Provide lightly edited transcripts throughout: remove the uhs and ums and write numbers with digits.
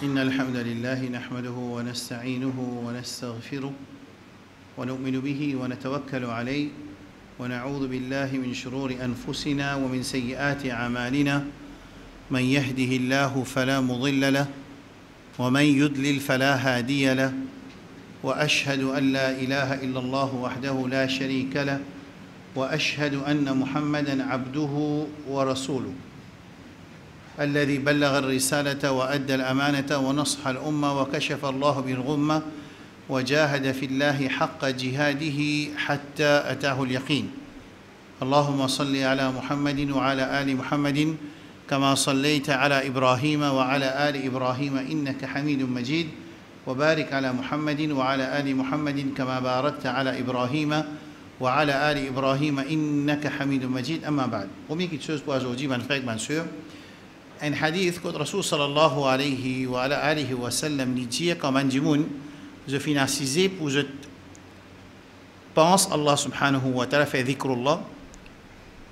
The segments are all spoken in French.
إن الحمد لله نحمده ونستعينه ونستغفره ونؤمن به ونتوكل عليه ونعوذ بالله من شرور أنفسنا ومن سيئات أعمالنا من يهده الله فلا مضل له ومن يضلل فلا هادي له وأشهد أن لا إله إلا الله وحده لا شريك له وأشهد أن محمدًا عبده ورسوله الذي بلغ الرسالة وأدى الأمانة ونصح الأمة وكشف الله به الغمة وجاهد في الله حق جهاده حتى أتاه اليقين. اللهم صل على محمد وعلى آل محمد كما صليت على إبراهيم وعلى آل إبراهيم إنك حميد مجيد وبارك على محمد وعلى آل محمد كما باركت على إبراهيم وعلى آل إبراهيم إنك حميد مجيد. أما بعد, première quelque chose pour aujourd'hui, mon frère, ma soeur, un hadith que le Rasul sallallahu alayhi wa alihi wa sallam dit comme un djimoun, je financise pour je pense Allah subhanahu wa ta'ala fait dhikrullah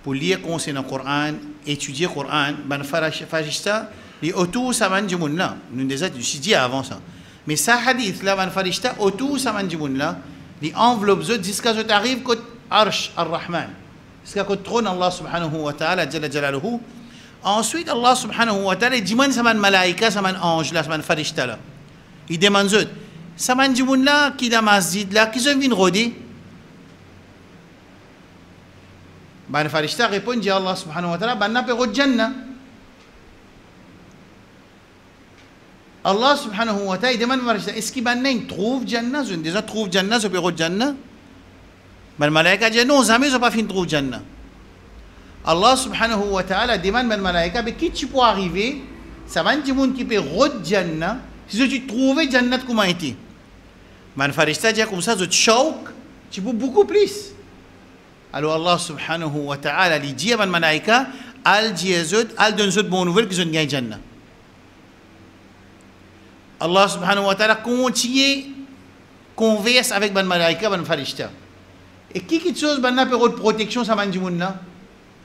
pour lire concernant le Coran, étudier le Coran, ben farishta li autour ça man djimoun là, nous déjà je dis avant ça. Mais ça hadith là ben farishta autour ça man djimoun là, li enveloppe jusqu'à ce que tu arrives au arsh ar-Rahman, jusqu'à le trône Allah subhanahu wa ta'ala jalla jalaluhu. Ensuite, Allah subhanahu wa ta'ala demande à man malaïka, à man ange, à man farishta là. Il demande à man djimoun là, qui est masjid là, qui sont venus rôder. Man farishta répond, dit Allah subhanahu wa ta'ala, ban n'a pas de jannah. Allah subhanahu wa ta'ala, il demande à farishta, est-ce qu'il trouve jannah? Je déjà trouve jannah, je peux de jannah. Man malaïka dit non, jamais je pas fini trouve jannah. Allah subhanahu wa ta'ala demande à malaïka, mais qui tu peux arriver, ça va dire monde qui peut rôder jannah, si tu trouves jannah comment était. Man farishta dit comme ça, je te choque, tu peux beaucoup plus. Alors Allah subhanahu wa ta'ala lui dit à malaïka, al dit al donne une bonne nouvelle que je ne gagne jannah. Allah subhanahu wa ta'ala continue converse avec man malaïka, man farishta. Et qui chose ban n'a pas de protection ça man dit monde là.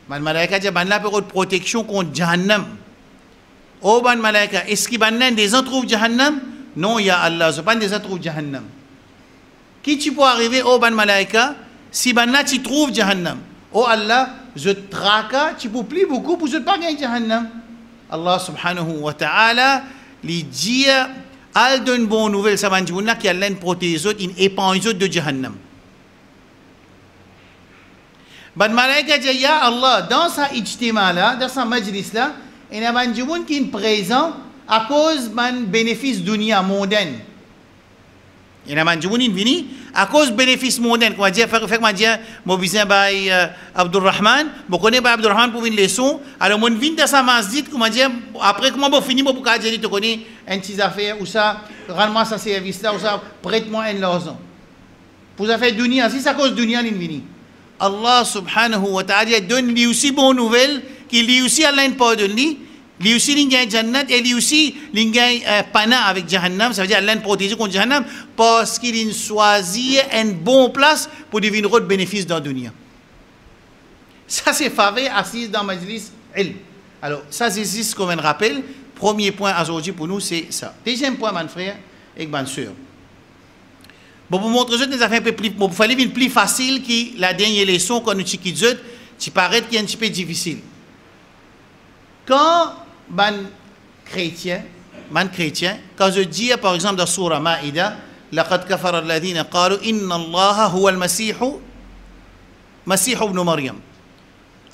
Man malaïka dit ban la de protection contre Jahannam. Oh ban malaïka, est-ce qu'il ban des gens trouvent Jahannam? Non, ya Allah, ce pas des gens trouvent Jahannam. Qui tu peux arriver oh ban malaïka si ban là tu trouves Jahannam? Oh Allah, je traque, tu peux plus beaucoup pour je pas gagner Jahannam. Allah subhanahu wa ta'ala lui dit al donne bonne nouvelle ça ban djibunna qui Allah protège une éponge de Jahannam. Ban malaïka dit ya Allah dans sa ijtima là, dans sa majlis là, il y a un djimoun qui est présent à cause d'un bénéfice dunya mondaine. Il y a un djimoun qui vient à cause bénéfice mondaine. Comment dire, fait moi dire, mon bizin by Abdurrahman, mon connais by Abdurrahman pour une leçon. Alors mon vient dans sa masjid, comment dire, après comment bon fini, bon pour qu'à dire, tu connais un petit affaire ou ça, rends-moi ça service là ou ça, prête-moi un l'argent. Pour ça faire dunya, si c'est à cause dunya il vient. Allah subhanahu wa ta'ala donne lui aussi bonne nouvelle, qu'il lui aussi Allah ne pardonne lui aussi l'ingay jannat et lui aussi l'ingay pana avec Jahannam, ça veut dire Allah ne protège contre Jahannam parce qu'il choisit une bonne place pour devenir autre bénéfice dans la dunya. Ça c'est faveur assise dans Majlis ilm. Alors ça c'est juste comme un rappel. Premier point aujourd'hui pour nous c'est ça. Deuxième point mon frère et ma soeur. Bon, pour montrer que nous avons un peu plus, pour faire une plus facile que la dernière leçon qu'on nous quitte, tu paraît qu'il est un petit peu difficile. Quand man chrétien, quand je dis par exemple dans Surah Maïda, لقد كفر الذين قالوا إن الله هو المسيح ابن مريم.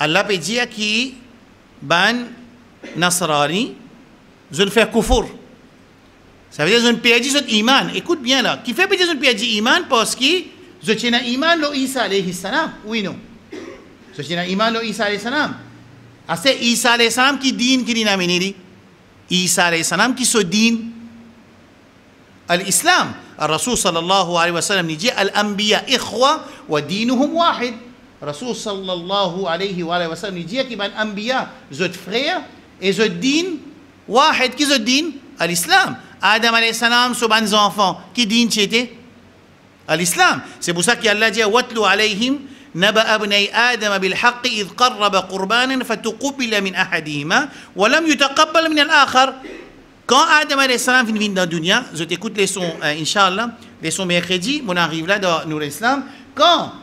Allah peut dire que ban Nasrani, je ne fais kufur. Ça veut dire que je ne perds pas iman. Écoute bien là. Qui fait que je ne perds pas iman parce que je tiens à iman lo Isa alayhi salam. Oui non. Je tiens à iman lo Isa alayhi salam. C'est Isa alayhi salam qui dit qu'il est amené. Isa alayhi salam qui se dit l'islam. Le Rasul sallallahu alayhi wa sallam dit al-anbiya ikhwa wa dinuhum wahid. Le Rasul sallallahu alayhi wa sallam dit que les anbiya sont frères et je din wahid qui je din à l'islam. Adam alayhi salam sont des enfants qui disent c'était à l'islam. C'est pour ça qu'Allah dit watlu alayhim نبأ ابني آدم بالحق إذ قرب قربانا فتقبل من أحدهما ولم يتقبل من الآخر. Quand Adam alayhi salam vient dans la dunya, je t'écoute les sons, Inch'Allah, les sons mercredi, on arrive là dans Nour Islam. Quand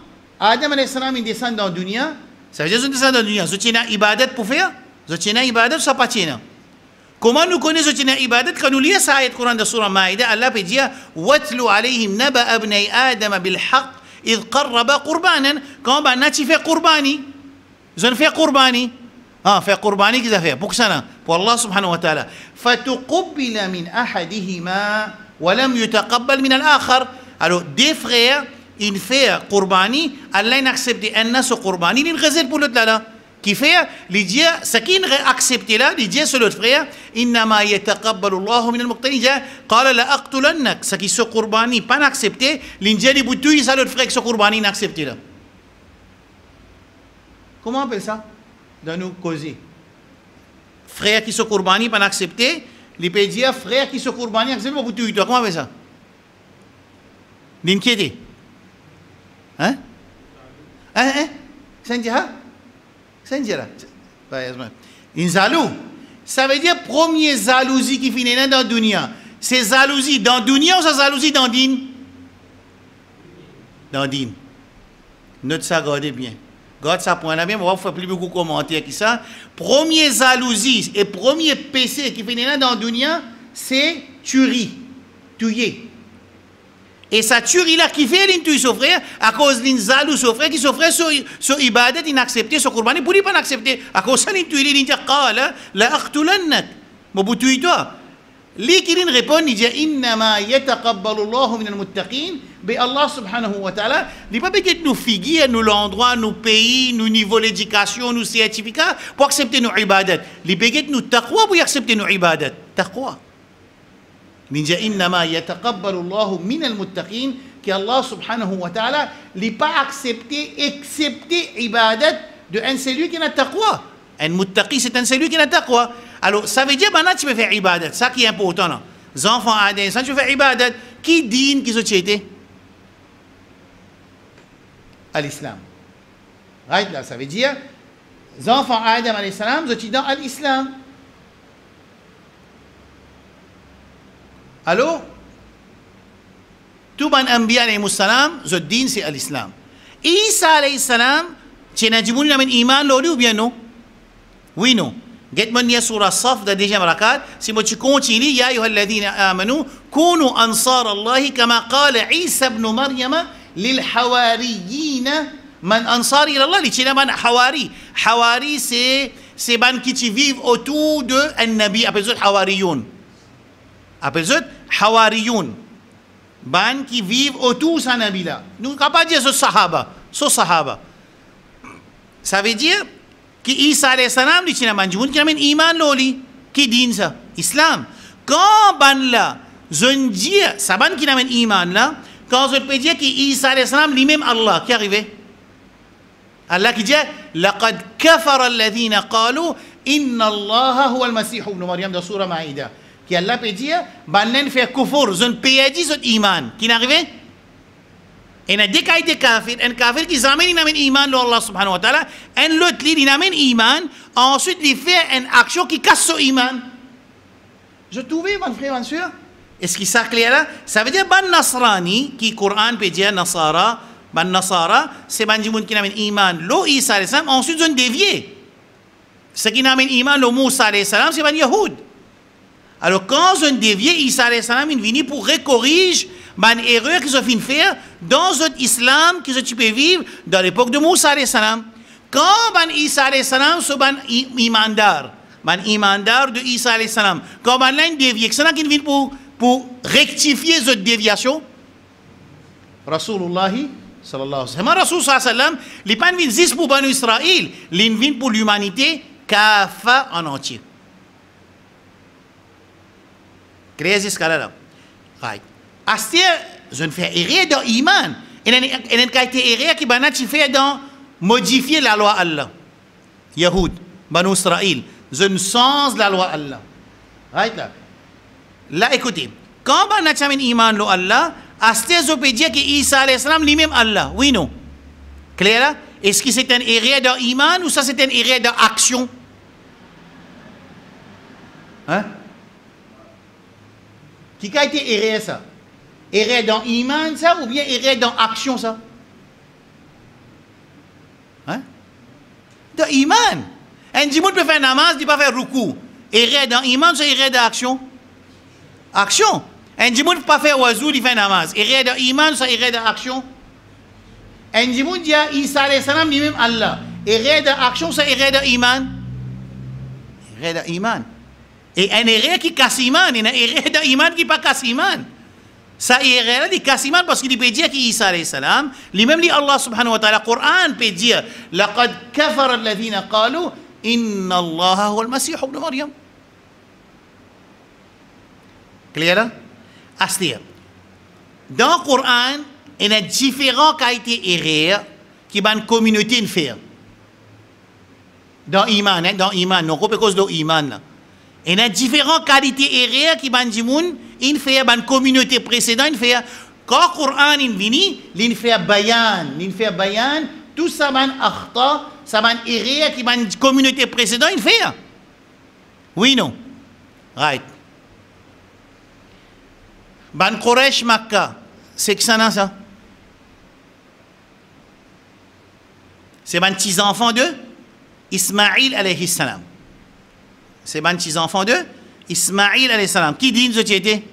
Adam alayhi salam descend dans la dunya, ça veut dire que je descends dans la dunya. Je tiens à ibadat pour faire? Je tiens à ibadat ou ça pas tiens? Comment nous connaissons je tiens à ibadat? Quand nous lisons ça ayat Coran de Surah Maïda, Allah peut dire وَاتْلُ عَلَيْهِمْ نَبَأَ ابْنَيْ آدَمَ بِالْحَقِّ إِذْ قَرَّبَا قُرْبَانًا. Quand tu fais qurbani, je ne fais qurbani. fait qurbani qu'ils ont fait. Pour ça, pour Allah subhanahu wa ta'ala. فَتُقُبِّلَ مِنْ أَحَدِهِمَا وَلَمْ يُتَقَبَّلْ مِنَ الْآخَرِ. Alors, des frères, ils font qurbani, Allah n'accepte un ce qurbani, il réserve pour l'autre là. Qui fait, il dit, ce qu'il a accepté là, il dit sur l'autre frère, إِنَّمَا يَتَقَبَّلُ اللَّهُ مِنَ الْمُقْتَنِينَ. قال لأقتلنك. Ce qui se qurbani pas accepté, il dit, il bouille ça l'autre frère qui se qurbani n'accepté là. Comment on appelle ça? Dans nos causer. Frère qui se qurbani pas accepté, il peut dire frère qui se qurbani accepté pour bouille toi. Comment on appelle ça? L'inquiété. Hein? C'est une zalou. Ça veut dire premier jalousie qui finit dans la dunya. C'est jalousie dans la dunya ou c'est jalousie dans din? Dans din. Note ça, regardez bien. Regarde ça, point là bien, on va faire plus beaucoup de commentaires qui ça. Premier jalousie et premier péché qui finit dans la dunya, c'est tuerie. Tuer. Et sa tuerie là qui fait l'intui souffrir à cause d'une zalou souffrir qui souffrait sur ibadat inaccepté sur qurbani pour pas accepter à cause de l'intui il dit qala la aqtulannak mabutui toi li qui répond il dit innama yataqabbalu Allahu min al-muttaqin bi Allah subhanahu wa ta'ala il pas besoin nous figuer nous l'endroit nous pays nous niveau l'éducation nous certificat pour accepter nos ibadat il besoin nous taqwa pour accepter nos ibadat taqwa. إنما يتقبل الله من المتقين que Allah subhanahu wa ta'ala n'a pas accepté ibadat de un celui qui n'a taqwa. Un muttaqi c'est un celui qui n'a taqwa. Alors ça veut dire maintenant tu peux faire ibadat, ça qui est important là. Les enfants adolescents tu fais ibadat, qui dit qu'ils ont été à l'islam. Right là, ça veut dire les enfants Adam alayhi salam ils ont été dans l'islam. Alors, tout le monde Anbiya alayhi salam, le din c'est l'islam. Isa alayhi salam, tu n'as dit que tu iman loli ou bien non? Oui, non. Get-moi sur surah Saf, la deuxième rakat, si tu continues, ya ayyuhalladhina amanu, kunu ansar Allah, kama qala Isa ibn Maryam lil hawariyina, man ansar ila Allah, tu n'as pas hawari. Hawari c'est ban qui vivent autour de un nabi, appelle ça hawariyoun. Appelle ça Hawariyoun. Ban qui vivent autour de ce nabi-là. Nous ne pouvons pas dire ce sahaba. Ce sahaba. Ça veut dire que Isa alayhi salam dit qu'il y a un iman loli. Qui dit ça? Islam. Quand ban là, je dis, ça ban qui a un iman là, quand je peux dire que Isa alayhi salam lui-même Allah, qui est arrivé? Allah qui dit, لَقَدْ كَفَرَ الَّذِينَ قَالُوا إِنَّ اللَّهَ هُوَ الْمَسِيحُ ابن مريم dans Surah Maïda. Qui Allah peut dire, banen fait kufur, zon payadi zot iman. Qui n'arrive? Et n'a des cas de kafir, un kafir qui zamène il amène iman lo Allah subhanahu wa ta'ala, un l'autre il amène iman, ensuite il fait une action qui casse son iman. Je trouvais mon frère, mon soeur. Est-ce qu'il s'est clair là? Ça veut dire ban nasrani qui Coran peut dire nasara, ban nasara, c'est ban jimoun qui amène iman lo Isa alayhi salam, ensuite zon dévié. Ce qui amène iman lo Moussa alayhi salam, c'est ban Yahoud. Alors, quand on dévie, Isa alayhi salam, il vient pour corriger une erreur qu'ils ont fait dans l'islam qu'ils ont pu vivre dans l'époque de Moussa alayhi salam. Quand Isa alayhi salam, c'est un imandar de Isa alayhi salam. Quand on a une déviation, c'est vient pour rectifier cette déviation. Rasulullah sallallahu alayhi wa sallam. Rasul sallallahu alayhi wa sallam, il n'est pas venu pour Banu Israël, il vient pour l'humanité, kafa en entier. Crazy scala right. Astir, je ne fais rien dans l'iman. Il y a une qualité erreur qui fait dans modifier la loi Allah. Yahoud, Banu Israël, je ne sens la loi Allah. Right là. Là, écoutez, quand on a un iman lo Allah, astir, je peux dire que Isa alayhi salam lui-même Allah. Oui, non. Clair là? Est-ce que c'est une erreur dans l'iman ou ça c'est une erreur dans l'action? Hein? Qui a été erré ça? Erré dans iman ça ou bien erré dans action ça? Hein? Dans iman. Un dimoun peut faire namaz, il ne peut pas faire ruku. Erré dans iman, c'est erré dans action. Action. Un dimoun ne peut pas faire wazou, il fait namaz. Erré dans iman, c'est erré dans action. Un dimoun dit Isa alayhi salam lui-même Allah. Erré dans action, c'est erré dans iman. Erré dans iman. Et un erreur qui casse iman, et un erreur dans iman qui pas casse iman. Ça erreur qui casse iman parce qu'il peut dire qu'Isa alayhi salam, lui-même dit Allah subhanahu wa ta'ala, le Coran peut dire لقد كفر الذين قالوا إن الله هو المسيح ابن مريم. Clair là? C'est-à-dire, dans le Coran, il y a différentes qualités erreurs qui dans la communauté faire. Dans l'iman, hein, dans l'iman, non, pas cause de l'iman. Il y a différentes qualités erreurs qui dans le monde, il fait dans la communauté précédente, il fait quand le Coran il vient, il fait bayan, tout ça dans akhta, ça dans erreur qui dans la communauté précédente, il fait. Oui, non. Right. Ban Quraysh Makkah, c'est que ça? C'est ban petits enfants de Ismaïl alayhi salam. C'est ban petits enfants de Ismaïl alayhi salam. Qui dit une société?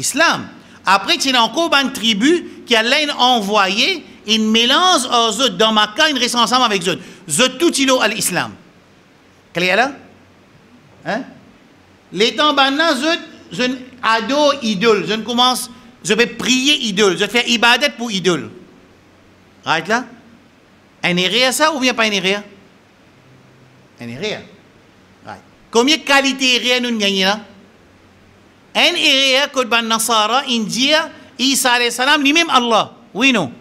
Islam. Après, il y a encore une tribu qui a envoyé une mélange aux autres dans Makkah, une reste ensemble avec eux. Eux tout ilo à l'islam. Clair là? Hein? Les temps banna, je adore idole, je vais prier idole, je vais faire ibadat pour idole. Right là? Un erreur ça ou bien pas un erreur? Un erreur. Right. Combien de qualités erreur nous gagnons là? Un erreur que ban Nasara, India, Isa alayhi salam, lui-même Allah. Oui, non.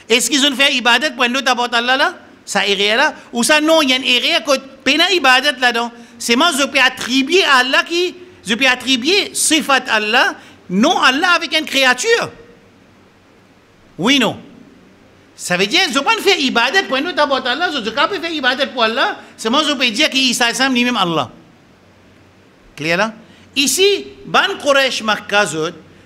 Est-ce qu'ils ont fait ibadat pour un autre abord Allah là? Ça erreur là? Ou ça non, il y a une erreur que pena ibadat là-dedans. C'est moi je peux attribuer à Allah qui je peux attribuer sifat Allah, non Allah avec une créature. Oui, non. Ça veut dire, je ne peux pas faire ibadat pour un autre abord Allah, je ne peux pas faire ibadat pour Allah, c'est moi je peux dire qu'Isa Sam lui-même Allah. Clair là? Ici, Ban Quraysh Makkah,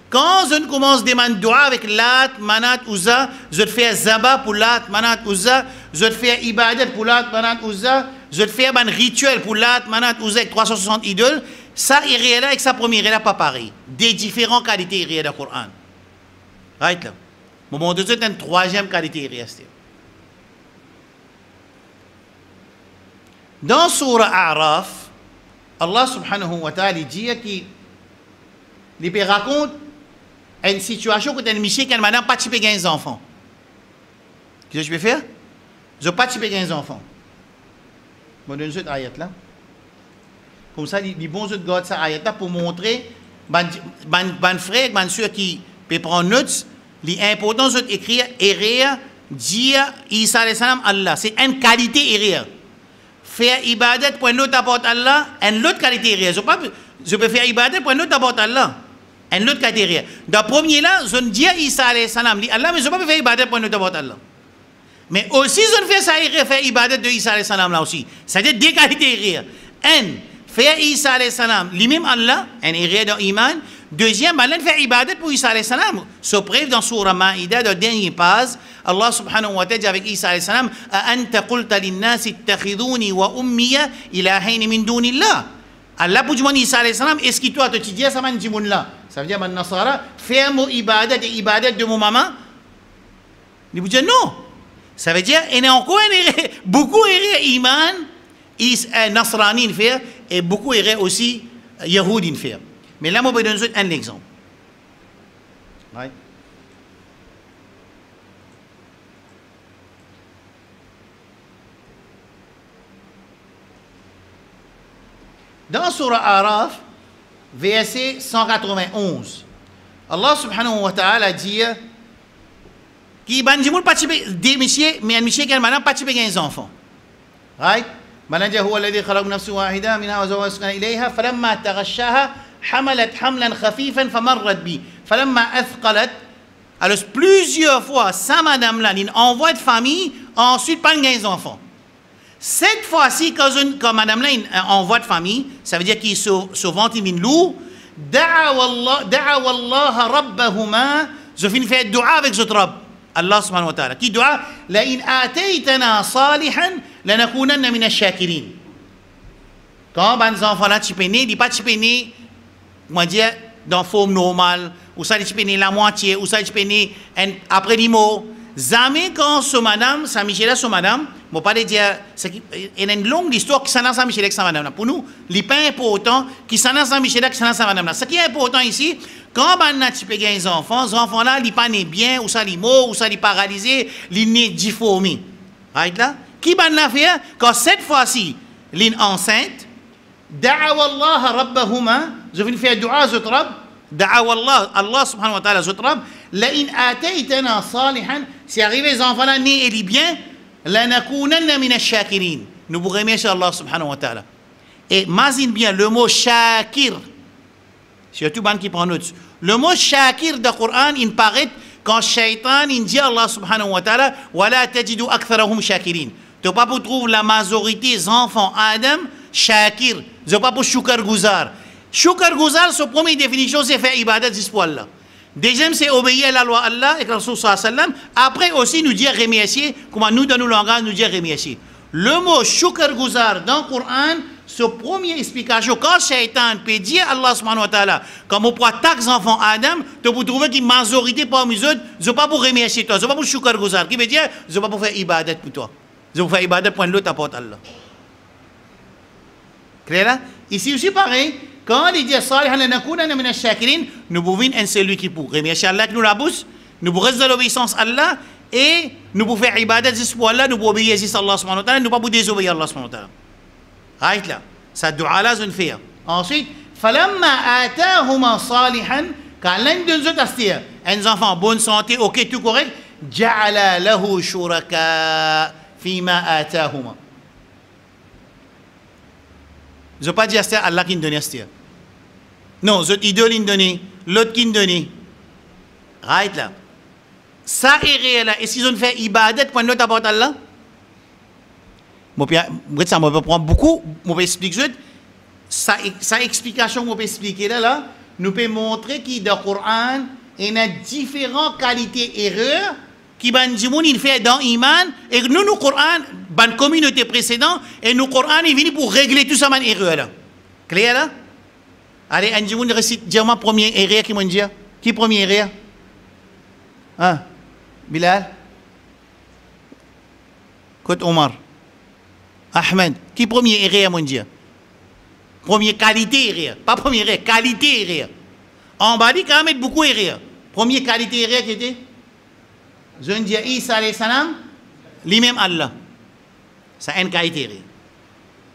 quand je commence à demander dua avec Lat, Manat, Uzza, je fais Zaba pour Lat, Manat, Uzza, je fais ibadat pour Lat, Manat, Uzza, je fais un rituel pour Lat, Manat, Uzza avec 360 idoles. Ça, il est là avec sa première, il n'est pas pareil. Des différentes qualités, il est dans le Coran. Right là. Moment de c'est une troisième qualité, il est. Dans Surah A'raf, Allah subhanahu wa ta'ala dit qu'il raconte une situation où un monsieur qui a madame pas typé des enfants. Qu'est-ce que je peux faire? Je ne peux pas typer des enfants. Je vais donner cette ayat là. Comme ça, les bons autres gars, ça ayat là pour montrer, ban frère, ban soeur qui peut prendre notes, l'importance d'écrire erreur, dire Isa alayhi salam Allah. C'est une qualité erreur. Faire ibadat pour un autre apporte Allah, une autre qualité erreur. Je peux faire ibadat pour un autre apporte Allah. Une autre qualité erreur. Dans le premier là, je ne dis Isa alayhi salam Allah, mais je ne peux pas faire ibadat pour un autre apporte Allah. Mais aussi, je ne fais ça erreur, faire ibadat de Isa alayhi salam là aussi. C'est-à-dire deux qualités erreur. Un, faire Isa alayhi salam, lui-même Allah, un erreur dans l'iman. Deuxième, Allah fait ibadat pour Isa alayhi salam. Se preuve dans Surah Ma'idah, dans le dernier page, Allah subhanahu wa ta'ala dit avec Isa alayhi salam, Anta qulta linnasi ittakhiduni wa ummiya ilahaini min dunillah. Allah pour dire Isa alayhi salam, est-ce que toi tu dis ça man dimoun là? Ça veut dire man Nasara, faire mon ibadat et ibadat de mon maman? Il vous dit non. Ça veut dire, il y a encore beaucoup d'erreurs iman, Nasrani faire, et beaucoup d'erreurs aussi, Yahoudi faire. Mais là, je vais donner un exemple. Right? Dans Surah Araf, verset 191, Allah subhanahu wa ta'ala dit qui ban dimoun participer des messieurs mais un monsieur qui a maintenant participer des enfants. Right? مَنَجَ هُوَ الَّذِي خَلَقَ نَفْسًا وَاحِدَةً مِنْهَا وَزَوَّجْنَاهَا إِلَيْهَا فَلَمَّا تَغَشَّاهَا حَمَلَتْ حَمْلًا خَفِيفًا فَمَرَّتْ بِهِ فَلَمَّا أَثْقَلَتْ. Alors plusieurs fois, ça madame là, il envoie de famille, ensuite pas des enfants. Cette fois-ci, quand madame là envoie de famille, ça veut dire qu'il se vante une lourd, دعوا الله ربهما زفين في الدعاء avec notre Rabb Allah subhanahu wa ta'ala qui dua لئن آتيتنا صالحا لنكونن من الشاكرين. Quand les enfants là tu peux né, dis pas tu peux né, moi dire dans forme normale ou ça tu peux né la moitié ou ça tu peux né après 10 mots. Jamais quand ce madame, sa Michel ce madame, bon pas de dire il y a une longue histoire qui s'en a sa Michel avec sa madame. Pour nous, il pas important qui s'en a sa Michel avec sa madame. Ce qui est important ici, quand on a typé les enfants là, ils pas né bien ou ça les mots ou ça les paralysé, ils né difformé. Right là? Qui ban la faire quand cette fois-ci, l'in enceinte, da'awa Allah rabbahuma, je viens faire dua zut rabb, da'awa Allah subhanahu wa ta'ala zut rabb, لئن آتيتنا صالحا si arrivé les enfants là nés et bien لنكونن من الشاكرين nous vous remercions Allah subhanahu wa ta'ala. Et imagine bien le mot shakir, surtout ban qui prend note, le mot shakir dans le Coran il paraît quand shaitan il dit Allah subhanahu wa ta'ala ولا تجد أكثرهم شاكرين. Tu pas pour trouver la majorité des enfants Adam shakir, tu pas pour shukar guzar. Shukar guzar sa première définition c'est faire ibadat pour Allah. Deuxième, c'est obéir à la loi Allah et Rasul sallallahu alayhi wa sallam. Après aussi, nous dire remercier, comment nous, dans nos langages, nous dire remercier. Le mot shukr guzar dans le Coran, c'est la première explication. Quand Shaitan peut dire à Allah subhanahu wa ta'ala, comme on peut taxer enfants Adam, tu peux trouver qu'une majorité parmi eux, ils ne pas pour remercier toi, ils ne pas pour shukr guzar, qui veut dire, ils ne pas pour faire ibadat pour toi. Ils vont faire ibadat pour l'autre apporte Allah. Clair là? Ici aussi pareil. Quand il dit Salih lanakunanna min ash-shakirin, nous pouvons être celui qui pour remercier Allah qui nous la bousse, nous pouvons rester dans l'obéissance à Allah et nous pouvons faire ibadat juste pour Allah, nous pouvons obéir à Allah subhanahu wa ta'ala, nous ne pouvons pas désobéir à Allah subhanahu wa ta'ala. Right là, ça doit là une faire. Ensuite, falamma atahuma salihan, quand l'un de nous astir, un enfant en bonne santé, ok, tout correct, ja'ala lahu shuraka fima atahuma. Je ne veux pas dire c'est Allah qui nous donne ça. Non, c'est idole qui nous donne, l'autre qui nous donne. Right là. Ça est réel. Est-ce qu'ils ont fait ibadat pour l'autre apporte Allah? Ça me prend beaucoup. Je vais expliquer. Sa explication, je vais expliquer là. Nous pouvons montrer que dans le Coran, il y a différentes qualités d'erreurs qui il fait dans l'iman et nous, le Coran, dans la communauté précédente, et nous, le Coran, il vient pour régler tout ça, man, erreur là. Clair là? Allez, un jour, récite, dis-moi, première erreur qui m'a dit. Qui première erreur? Hein? Bilal? Côte Omar? Ahmed? Qui première erreur m'a dit? Première qualité erreur. Pas première erreur, qualité erreur. En bas, il y a quand même beaucoup erreur. Première qualité erreur qui était? Je dis Isa alayhi salam, lui-même Allah. Ça a une qualité.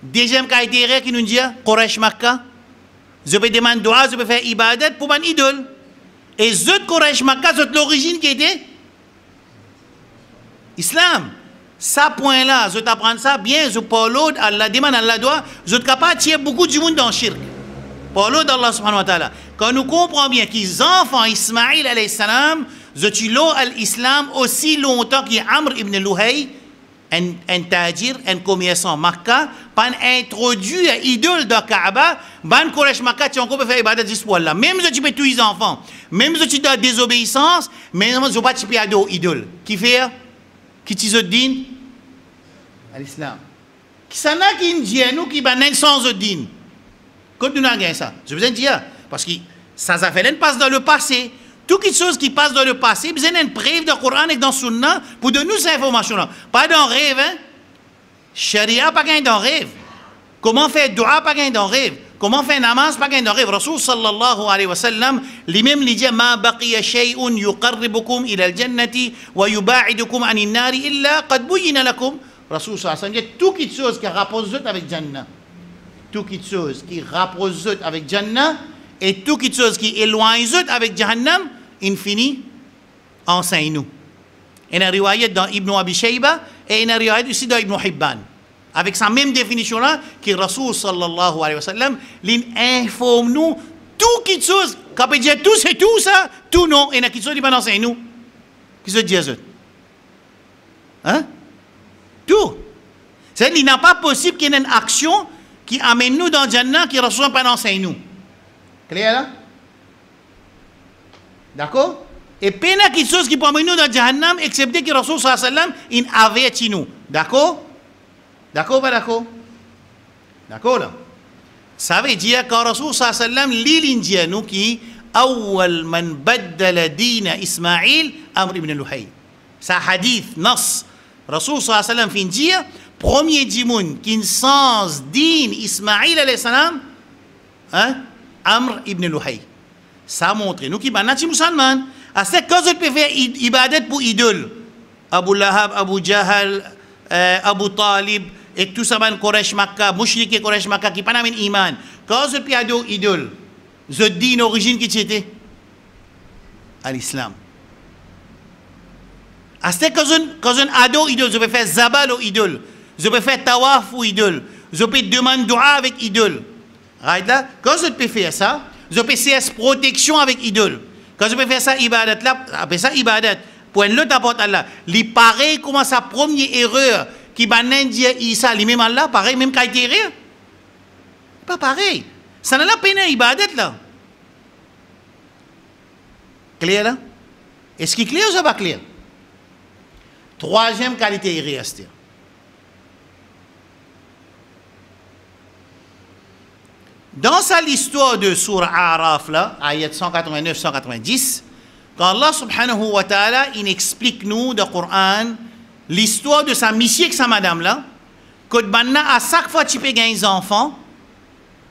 Deuxième qualité qui nous dit, Quraysh Makkah, je peux demander dua, je peux faire ibadat pour mon idole. Et zut Quraysh Makkah, zut l'origine qui était Islam. Ça point là, je t'apprends ça bien, je parle Allah demande Allah doit, je suis capable de tirer beaucoup du monde dans le shirk. Parle d'Allah subhanahu wa ta'ala. Quand nous comprenons bien qu'ils enfants Ismaïl alayhi salam, je suis là à l'islam aussi longtemps qu'Amr ibn Luhay, un tajir, un commerçant Makkah, pas introduit à idole de Kaaba, ban Quraysh Makkah, tu as encore fait ibadat juste pour Allah. Même si tu peux tous les enfants, même si tu as désobéissance, même si tu pas tu peux adorer idole. Qui fait? Qui t'y din? À l'islam. Qui s'en a qui dit nous qui ban sans din? Quand nous avons ça, je vous dire, parce que ça fait une passe dans le passé. Toutes les choses qui passent dans le passé, vous avez une preuve dans le Coran et dans le Sunna pour donner nous ces informations-là. Pas dans le rêve, hein? Sharia, pas gain dans le rêve. Comment faire dua, pas gain dans le rêve. Comment faire namaz, pas gain dans le rêve. Rasul sallallahu alayhi wa sallam, lui-même, il dit Ma baqiya shay'un yuqarribukum ila al-jannati wa yuba'idukum anin nari illa qad buyyina lakum. Rasul sallallahu alayhi wa sallam dit toutes les choses qui rapprochent avec Jannah. Toutes les choses qui rapprochent avec Jannah. Et toutes les choses qui éloignent avec Jahannam, infini, enseigne-nous. Il y a une riwayat dans Ibn Abi Shayba et une riwayat aussi dans Ibn Hibban. Avec sa même définition-là, que Rasul sallallahu alayhi wa sallam, informe-nous toutes les choses. Quand on dit tout, c'est tout ça, tout non. Et il y a des choses qui enseigne-nous. Qui se disent? Hein? Tout. C'est-à-dire qu'il n'est pas possible qu'il y ait une action qui amène nous dans Jannah qui Rasul pas enseigne-nous. Clair là? D'accord? Et pas quelque chose qui peut amener nous dans Jahannam, excepté que Rasul sallallahu alayhi wa sallam, il avait chez nous. D'accord? D'accord, pas d'accord? D'accord là? Ça veut dire que Rasul sallallahu alayhi wa sallam, l'Indien, nous qui, أول من بدل دين إسماعيل أمر ibn Luhay. Ça hadith, nas. Rasul sallallahu alayhi wa sallam fin dire, premier dimoun qui sens din Ismaïl alayhi salam, hein, Amr ibn Luhay. Ça montre, nous qui banati musulman, à ce que vous pouvez faire ibadat pour idole. Abu Lahab, Abu Jahal, Abu Talib, et tout ça, Quraysh Makkah, Mushrik Quraysh Makkah, qui pas iman. Quand vous pouvez faire idole, vous dites origine qui c'était à l'islam. À ce que quand on ado idole, vous pouvez faire zabal au idole, vous pouvez faire tawaf ou idole, vous pouvez demander dua avec idole. Right là, quand vous pouvez faire ça, vous pouvez faire protection avec idole. Quand vous pouvez faire ça ibadat là, après ça ibadat, pour un l'autre apporte Allah. Il paraît comment sa première erreur qui banen dire Isa, lui-même Allah, pareil, même qu'a été erreur. Pas pareil. Ça n'a pas peine ibadat là. Clair là? Est-ce qu'il est clair ou ça pas clair? Troisième qualité erreur, c'est-à-dire. Dans l'histoire de Surah Araf, là, ayat 189-190, quand Allah subhanahu wa ta'ala, il explique nous dans le Coran l'histoire de sa mission avec sa madame là, que à chaque fois que tu peux gagner des enfants,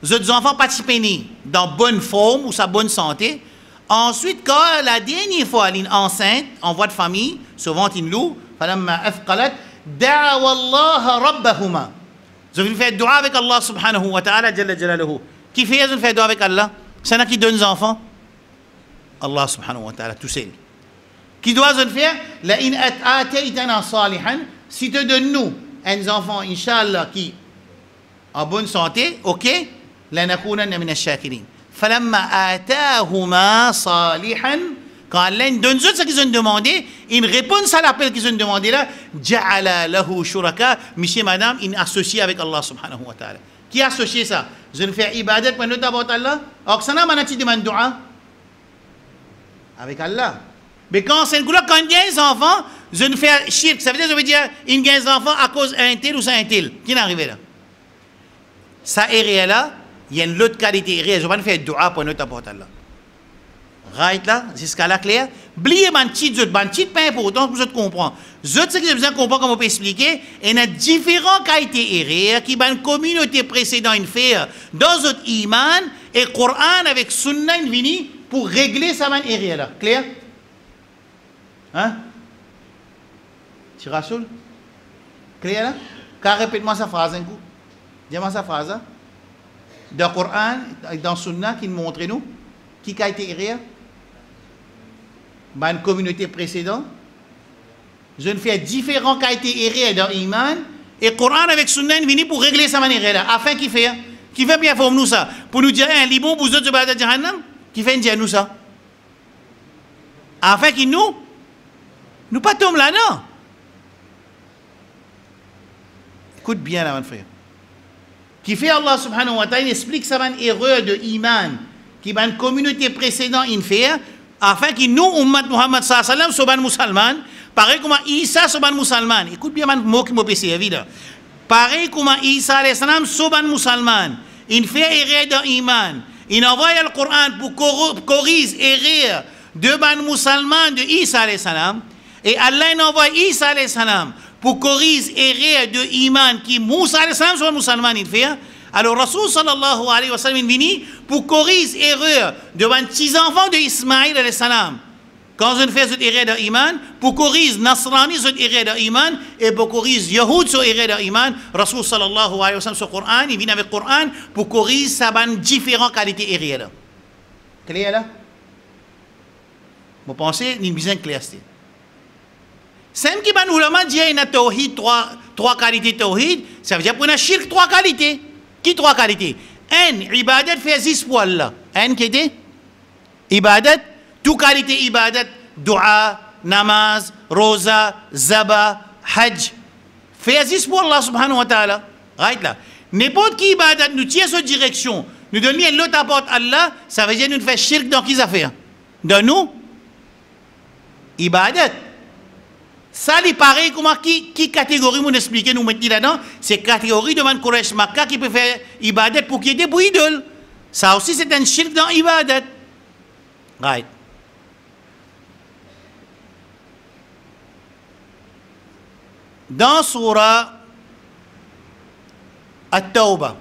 les enfants pas nés dans bonne forme ou sa bonne santé. Ensuite, quand la dernière fois elle est enceinte, en voie de famille, souvent il loue, فلما أثقلت دعوا الله ربهما. Vous avez fait dua avec Allah subhanahu wa ta'ala jalla jalaluhu. Qui fait un fait dua avec Allah? C'est qui donne des enfants? Allah subhanahu wa ta'ala tout seul. Qui doit faire? La in ataytana salihan, si te donne nous un enfant inshallah qui en bonne santé, OK, la nakunanna min ash-shakirin. Falamma atahuma salihan, quand Allah donne ce qu'ils ont demandé, une réponse à l'appel qu'ils ont demandé là, ja'ala lahu shuraka, monsieur madame, il associe avec Allah subhanahu wa ta'ala. Qui associe ça? Je ne fais ibadat pour nous d'abord Allah. Alors que ça n'a pas demandé dua avec Allah. Mais quand c'est quand il y a des enfants, je ne fais shirk. Ça veut dire il y a des enfants à cause d'un tel ou ça un tel. Qui est arrivé là? Ça est réel là. Il y a une autre qualité réelle. Je ne vais pas faire dua pour nous d'abord Allah. Right là, c'est ce cas-là clair. Bliez man petit zot, man petit pas important pour vous comprendre. Zot ce que j'ai besoin de comprendre, comme on peut expliquer, il y a différents qualités erreurs qui ban communauté précédente une fait dans notre iman et Coran avec sunna une vini pour régler sa man erreur là. Clair? Hein? Tu rassures? Clair là? Car répète-moi sa phrase un coup. Dis-moi sa phrase. Hein? Dans Coran, dans sunna qui nous montre nous qui a été erreur? Dans une communauté précédente, je ne fais différents qualités erreurs dans l'iman et le Coran avec Sunna vient pour régler sa manière là. Afin qu'il fait bien pour nous ça. Pour nous dire, un libon pour nous autres de Jahannam, qui fait dire nous ça. Afin qu'il nous pas tombe là, non. Écoute bien là, mon frère. Qui fait Allah subhanahu wa ta'ala, il explique sa erreur de iman, qui va une communauté précédente, il fait, afin que nous, Ummat Muhammad sallallahu alayhi wa sallam, soient musulmans, pareil comme Isa soit musulman. Écoute bien le mot qui m'a passé, évidemment. Pareil comme Isa alayhi salam soit musulman. Il fait erreur dans l'iman. Il envoie le Coran pour corriger erreur de ban musulman de Isa alayhi salam. Et Allah envoie Isa alayhi salam pour corriger erreur de iman qui Moussa alayhi salam soit musulman. Il fait. Alors Rasul sallallahu alayhi wa sallam est venu pour corriger erreur de 26 enfants de Ismaïl alayhi salam. Quand on fait cette erreur de iman, pour corriger Nasrani cette erreur de iman et pour corriger Yahoud cette erreur de iman, Rasul sallallahu alayhi wa sallam sur le Coran, il vient avec le Coran pour corriger sa différentes qualités erreurs. Clair là? Vous pensez, il y a besoin de clarté. C'est qui ban ulama dit qu'il y a tawhid, trois qualités de tawhid, ça veut dire qu'on a shirk trois qualités. Qui trois qualités? Un, ibadat fait 10 poils là. Un qui était? Ibadat, tout qualité ibadat, dua, namaz, rosa, zaba, hajj. Fait 10 pour Allah subhanahu wa ta'ala. Right là. N'importe qui ibadat nous tient cette direction. nous donnons un l'autre apporte Allah, ça veut dire nous faisons shirk dans qui affaires? Dans nous, ibadat. Ça, il paraît comment qui catégorie nous expliquer nous maintenant là-dedans? C'est catégorie de man Quraysh Makkah qui peut faire ibadat pour qui était pour idole. Ça aussi c'est un shirk dans ibadat. Right. Dans surah At-Tawbah,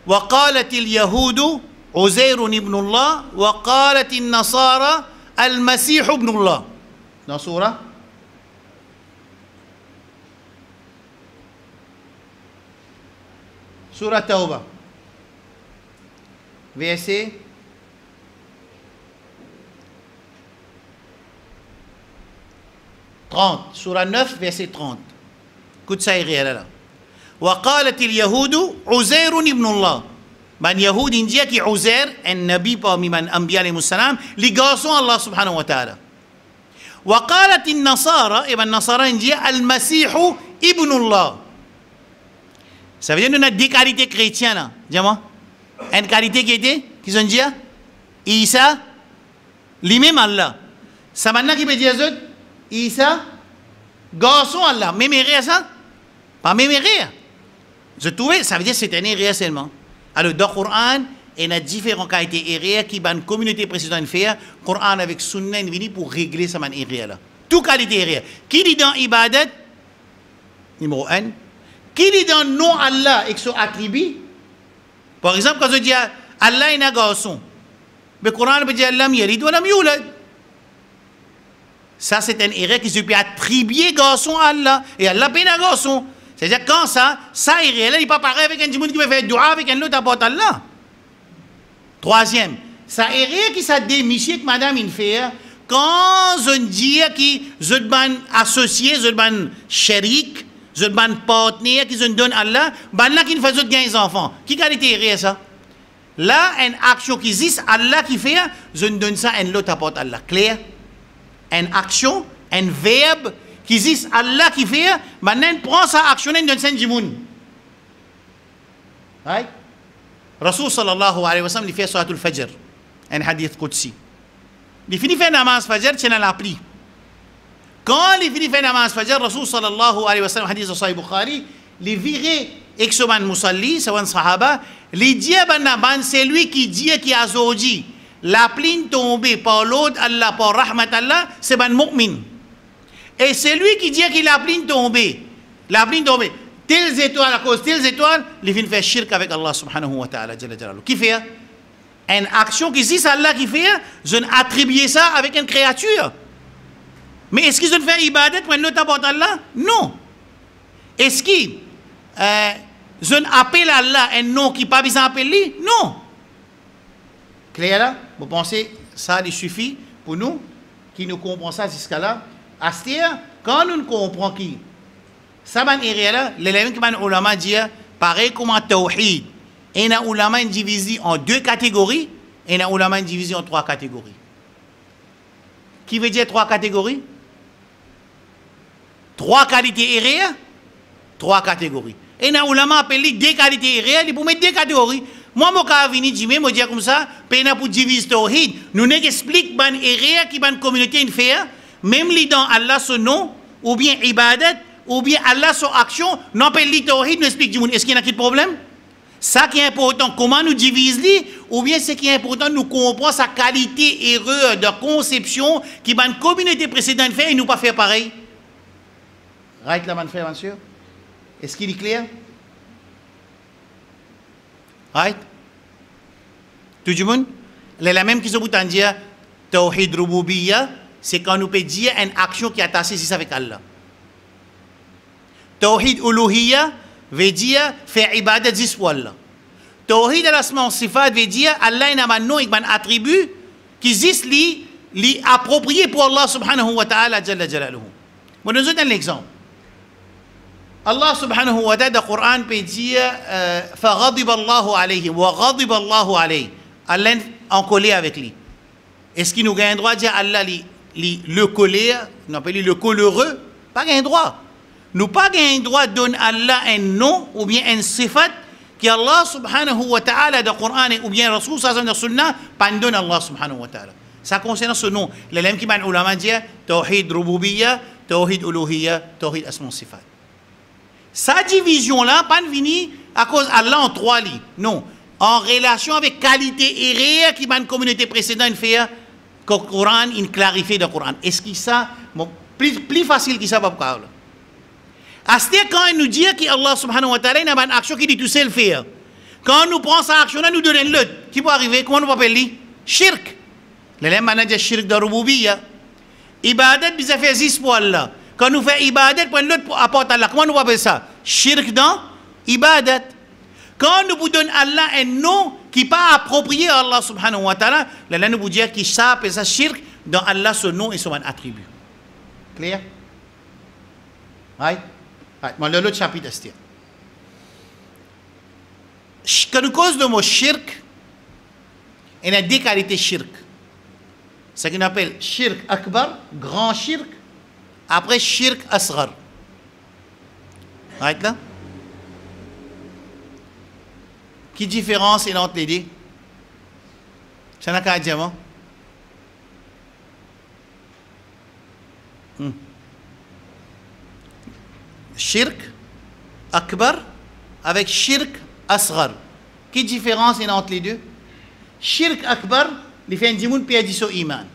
وقالت اليهود عزير ابن الله وقالت النصارى المسيح ابن الله. Dans surah Tawbah, verset 30. Surah 9, verset 30. Écoute ça, là. وقالت اليهود عزير ابن الله. من يهود إنجيا كي عزير النبي parmi من أنبياء عليهم السلام لقاسوا الله سبحانه وتعالى. وقالت النصارى ابن النصارى إنجيا المسيح ابن الله. Ça veut dire que nous avons deux qualités chrétiennes. Dis-moi. Une qualité qui était, qui sont dit, Isa, lui-même Allah. Ça maintenant qui peut dire ça, Isa, garçon Allah. Même erreur ça? Pas même erreur. Je trouvais, ça veut dire que c'est un erreur seulement. Alors, dans le Coran, il y a différentes qualités erreurs qui la communauté précédente fait. Le Coran avec Sunna est venu pour régler ça erreur là. Toute qualité erreur. Qui dit dans Ibadat, numéro 1, qui dit dans non Allah et son attribut? Par exemple, quand je dis Allah est un garçon, le Coran peut dire Allah yalid wa lam yulad. Ça, c'est une erreur qui se peut attribuer garçon à Allah. Et Allah est un garçon. C'est-à-dire, quand ça erreur, il n'est pas pareil avec un monde qui peut faire dua avec un autre apporte Allah. Troisième, ça erreur qui s'est démiché que madame il fait, quand je dis que je suis associé, je suis chérik, je suis partenaire qui se donne à Allah, là qui fait gagner des enfants. Qui a été erreur ça? Là, une action qui existe, Allah qui fait, je donne ça à un autre apporte Allah. Clair? Une action, un verbe qui existe, Allah qui fait, maintenant prend sa action et donne ça à un monde. Right? Rasul sallallahu alayhi wa sallam, il fait Salatul Fajr, un hadith Qudsi. Il finit faire namaz Fajr, c'est dans l'appli. Quand il finit faire namaz Fajr, Rasul sallallahu alayhi wa sallam, hadith de Sahih Bukhari, il virait Exoman Musalli, c'est un sahaba, il dit c'est lui qui dit qui a zoji. La pluie tombée par l'autre Allah, par rahmat Allah, c'est un mu'min. Et c'est lui qui dit que la pluie tombée, telles étoiles à cause telles étoiles, il vient faire shirk avec Allah subhanahu wa ta'ala. Qui fait? Une action qui c'est Allah qui fait, je n'attribue ça avec une créature. Mais est-ce qu'ils ont fait ibadat pour un autre apporte Allah? Non. Est-ce qu'ils je n'appelle Allah un nom qui n'est pas besoin d'appeler? Non. Clair là? Vous pensez ça il suffit pour nous qui nous comprenons ça jusqu'à là? C'est-à-dire, quand nous comprenons qui ça va être là, les ulama disent pareil comme un tawhid. Et les ulama divisé en deux catégories et les ulama divisé en trois catégories. Qui veut dire trois catégories? Trois qualités erreurs, trois catégories. Et les ulama appellent deux qualités erreurs, ils pour mettre deux catégories. Moi, je suis venu dire comme ça, pour diviser tawhid, nous n'expliquons pas les erreurs qui la communauté fait, même dans Allah son nom, ou bien ibadat, ou bien Allah son action, non pas li tawhid, nous explique du monde. Est-ce qu'il y a un problème? Ça qui est important, comment nous divisons, ou bien ce qui est important, nous comprenons sa qualité erreur de conception qui la communauté précédente fait et nous pas faire pareil. Right là, mon frère, monsieur? Est-ce qu'il est clair? Right? Tout le monde? La même qui se peut dire, tawhid rububiyya, c'est quand nous peut dire une action qui est attachée avec Allah. Tawhid uluhiyya veut dire faire ibadat juste pour Allah. Tawhid al-asma wa sifat veut dire Allah a un nom et un attribut qui existe li approprié pour Allah subhanahu wa ta'ala jalla jalaluhu. Je vous donne un exemple. Allah subhanahu wa ta'ala dans le Coran peut dire فَغَضِبَ اللَّهُ عَلَيْهِ وَغَضِبَ اللَّهُ عَلَيْهِ. Allah est en colère avec lui. Est-ce qu'il nous a un droit de dire Allah le colère, nous appelons le coléreux? Pas un droit. Nous pas un droit de donner à Allah un nom ou bien un sifat que Allah subhanahu wa ta'ala dans le Coran ou bien Rasul sallallahu dans Sunna pardonne Allah subhanahu wa ta'ala. Ça concerne ce nom. Les qui ban ulama dit tawhid rububiyya, tawhid uluhiyya, tawhid asma wa sifat. Sa division là pas vini à cause Allah en trois lits. Non, en relation avec qualité et réelle qui ban communauté précédente fait que le Coran il clarifie le Coran. Est-ce que ça bon, plus facile que ça pas parler. Asté quand il nous dit que Allah subhanahu wa ta'ala n'a pas une action qui dit tout seul faire. Quand nous prenons cette action là nous donne l'autre. Qui peut arriver comment nous appelle shirk. Les gens disent shirk de rububiyya. Ibadat bisa fait 6 pour Allah. Quand nous faisons ibadat pour l'autre pour apporter Allah. Comment nous appelle ça? Shirk dans ibadat. Quand nous donnons Allah un nom qui n'est pas approprié à Allah subhanahu wa ta'ala, là nous dire que ça appelle ça shirk dans Allah son nom et son attribut. Clair? Oui? Moi, l'autre chapitre est quand nous cause le mot shirk, il y a deux qualités shirk. Ce qu'on appelle shirk akbar, grand shirk, après shirk asghar. Right là? Quelle différence est entre les deux? Ça n'a qu'à dire, non? Shirk akbar avec shirk asghar. Quelle différence est entre les deux? Shirk akbar, il fait un dimoun perdu son iman.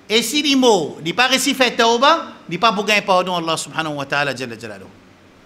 Et si les mots, il n'est pas réussi à faire tawba, il n'est pas pour gagner pardon Allah subhanahu wa ta'ala jalla jalaluhu.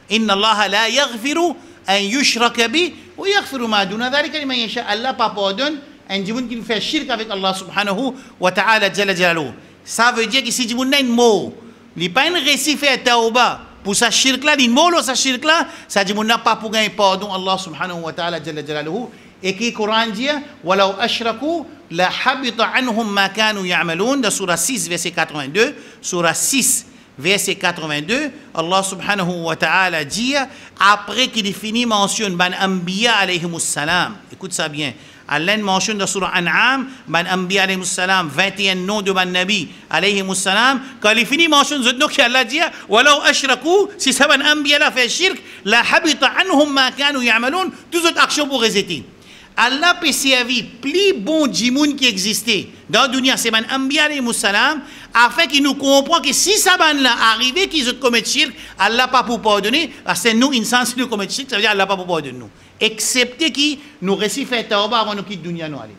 Inna Allah la yaghfiru an yushraka bi wa yaghfiru ma duna dhalika liman yasha. Allah pas pardonne un dimoun qui fait shirk avec Allah subhanahu wa ta'ala jalla jalaluhu. Ça veut dire que si dimoun n'a un mot, il n'est pas réussi à faire tawba, pour sa shirk là, il molo sa shirk là, ça dit mon n'a pas pour gagner pardon Allah subhanahu wa ta'ala jalla jalaluhu. Et qui Coran dit walau ashraku la habita anhum ma kanu ya'malun dans surah 6 verset 82, surah 6 verset 82, Allah subhanahu wa ta'ala dit après qu'il finit mentionne ban anbiya alayhimus salam. Écoute ça bien. Allah mentionne dans surah An'am, ban anbiya alayhimus salam, 21 noms de ban nabi alayhimus salam. Quand il finit mentionne ce nom qu'Allah dit walau ashraku, si ça ban anbiya la fait shirk, la habita anhum ma kanu ya'malun, toutes autres actions pour résister. Allah peut servir plus bon djimoun qui existait dans la dunya, c'est ban anbiya alayhimus salam, afin qu'il nous comprenne que si ça ban là arrivé qu'ils ont commis shirk, Allah pas pour pardonner, c'est nous insan si nous commettons shirk, ça veut dire Allah pas pour pardonner nous. Excepté qui nous récit faire tawba avant nous quitter dunya nous aller.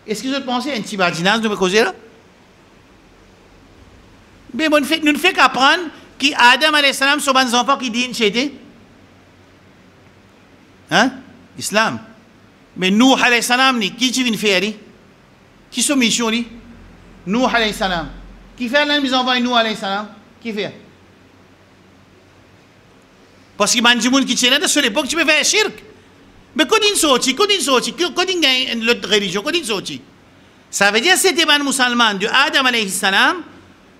Est-ce que vous pensez à un petit badinage de me causer là? Mais bon, nous ne fait qu'apprendre qu'Adam alayhi salam sont des enfants qui disent chez hein? Islam. Mais nous alayhi salam qui tu viens faire? Qui sont mission li? Nous alayhi salam. Qui fait là mes enfants nous alayhi salam? Qui fait? Parce que les gens qui sont là, à l'époque, tu peux faire shirk. Mais quand ils sortent, quand ils gagnent l'autre religion, quand ils sortent. Ça veut dire que c'était les musulmans de Adam alayhi salam,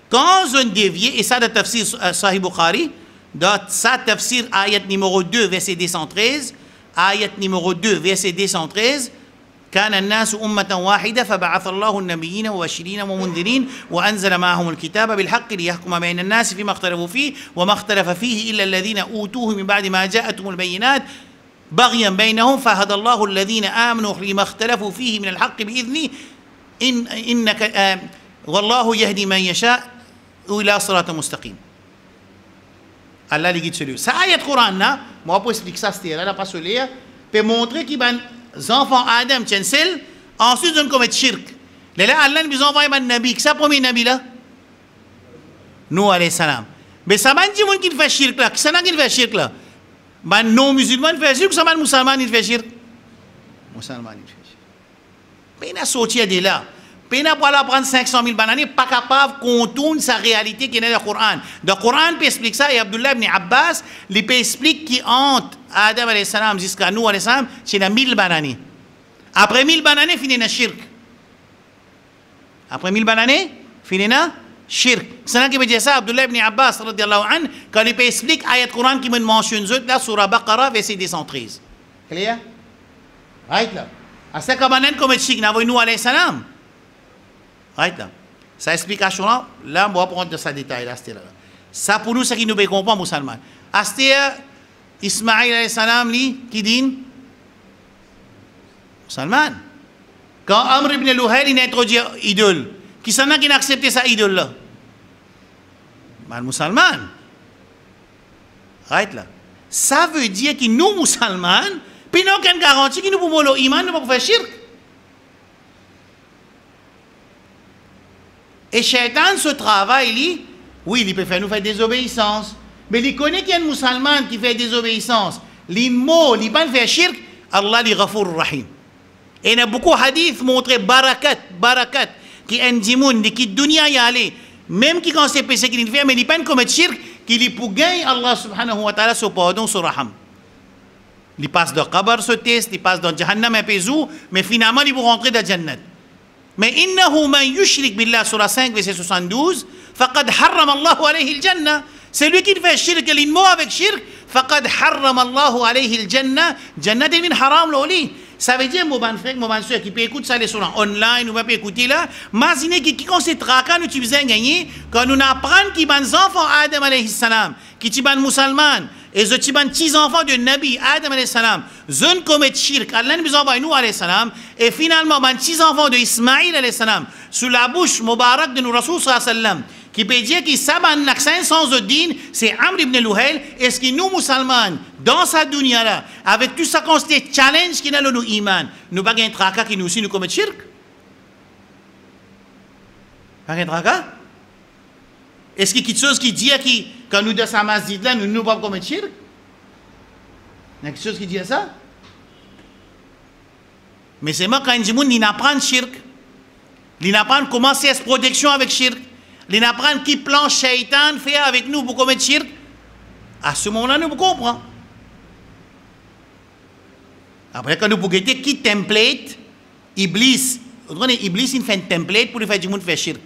quand ils ont dévié, et ça dans le tafsir Sahih Bukhari, dans sa tafsir ayat numéro 2, verset 213, ayat numéro 2, verset 213, كان الناس أمة واحدة فبعث الله النبيين مبشرين ومنذرين وأنزل معهم الكتاب بالحق ليحكم بين الناس فيما اختلفوا فيه وما اختلف فيه إلا الذين أوتوه من بعد ما جاءتهم البينات بغيا بينهم فهدى الله الذين آمنوا لما اختلفوا فيه من الحق بإذنه إنك والله يهدي من يشاء إلى صراط مستقيم. Allah lui dit celui. Ça ayat Coran là, moi pour expliquer ça c'était là pas celui pour montrer qu'il les enfants Adam tiennent seul, ensuite ils ont commis shirk. Là, Allah nous envoie un nabi. Qui est le premier nabi là? Nous alayhi salam. Mais ça m'a dit qui fait shirk là. Qui ça qui fait shirk là? Ben non musulman fait shirk, ça m'a musulman il fait shirk. Musulman il fait shirk. Mais il a sorti de là. Mais il a pas prendre 500 000 bananes, pas capable de contourner sa réalité qui est dans le Coran. Dans le Coran, il explique ça, et Abdullah ibn Abbas, il explique qu'entre Adam alayhi salam jusqu'à nous alayhi salam, c'est 1000 bananes. Après 1000 bananes, il finit dans le shirk. Après 1000 bananes, fini dans shirk. C'est là qu'il veut dire ça, Abdullah ibn Abbas, radiallahu anhu, quand il explique l'ayat Coran qui me mentionne là, sur Baqarah, verset 213. Clair? Right là. À ce que comme shirk, nous alayhi salam. Right là. Sa explication là, on va prendre ce détail là. Ça pour nous, c'est qui nous peut comprendre, musulman. Astia, Ismaïl alayhi salam, qui dit, Musulman. Quand Amr ibn Luhail il a introduit idole, qui s'en a qui n'a accepté sa idole là? Mal musulman. Right là. Ça veut dire que nous, musulmans, puis nous avons une garantie que nous pouvons le iman, nous pouvons faire shirk. Et Shaitan, ce travail, oui, il peut faire nous faire désobéissance. Mais il connaît qu'il y a un musulman qui fait désobéissance. Les mots, il ne peut pas faire shirk. Allah, il est Ghafour Rahim. Et il y a beaucoup de hadiths montrés barakat, qui est un djimoun, qui dunya y aller. Même qui quand c'est péché qu'il fait, mais il ne peut pas commettre shirk, qu'il est pour gagner Allah subhanahu wa ta'ala son pardon, son raham. Il passe dans le qabr, ce test, il passe dans Jahannam un peu, mais finalement, il va rentrer dans Jannat. Mais innahu man yushrik billah, sur la 5, verset 72, faqad harram Allahu alayhi al-jannah. C'est lui qui fait shirk, il est mot avec shirk, faqad harram Allahu alayhi al-jannah, jannat min haram l'oli. Ça veut dire, mon frère, mon soeur, qui peut écouter ça les online, ou pas peut écouter là, imaginez qui concentre quand nous utilisons gagner, quand nous apprenons qui ban enfants Adam alayhi salam, qui ti ban musulman, et je ti ban petits enfants de Nabi Adam alayhi salam, zone commet shirk, Allah nous envoie nous alayhi salam, et finalement ban petits enfants de Ismaïl alayhi salam, sous la bouche mubarak de nous Rasul sallallahu alayhi wa sallam, qui peut dire qu'il s'aban l'accent sans din, c'est Amr ibn Luhail, est-ce que nous, musulmans, dans sa dunya là, avec tout ça qu'on se challenge qui n'a le nous iman, nous pas un tracas qui nous aussi nous commet shirk? Pas un tracas? Est-ce qu'il y a quelque chose qui dit que quand nous dans sa masjid là, nous ne pouvons pas commettre shirk? Il y a quelque chose qui dit ça? Mais c'est moi quand il dit il apprend shirk, il apprend comment c'est cette protection avec shirk. Il apprend qui plan shaitan fait avec nous pour commettre shirk. À ce moment-là, nous comprenons. Après, quand nous pouvons guetter qui template, Iblis, Iblis il fait un template pour faire du monde faire shirk.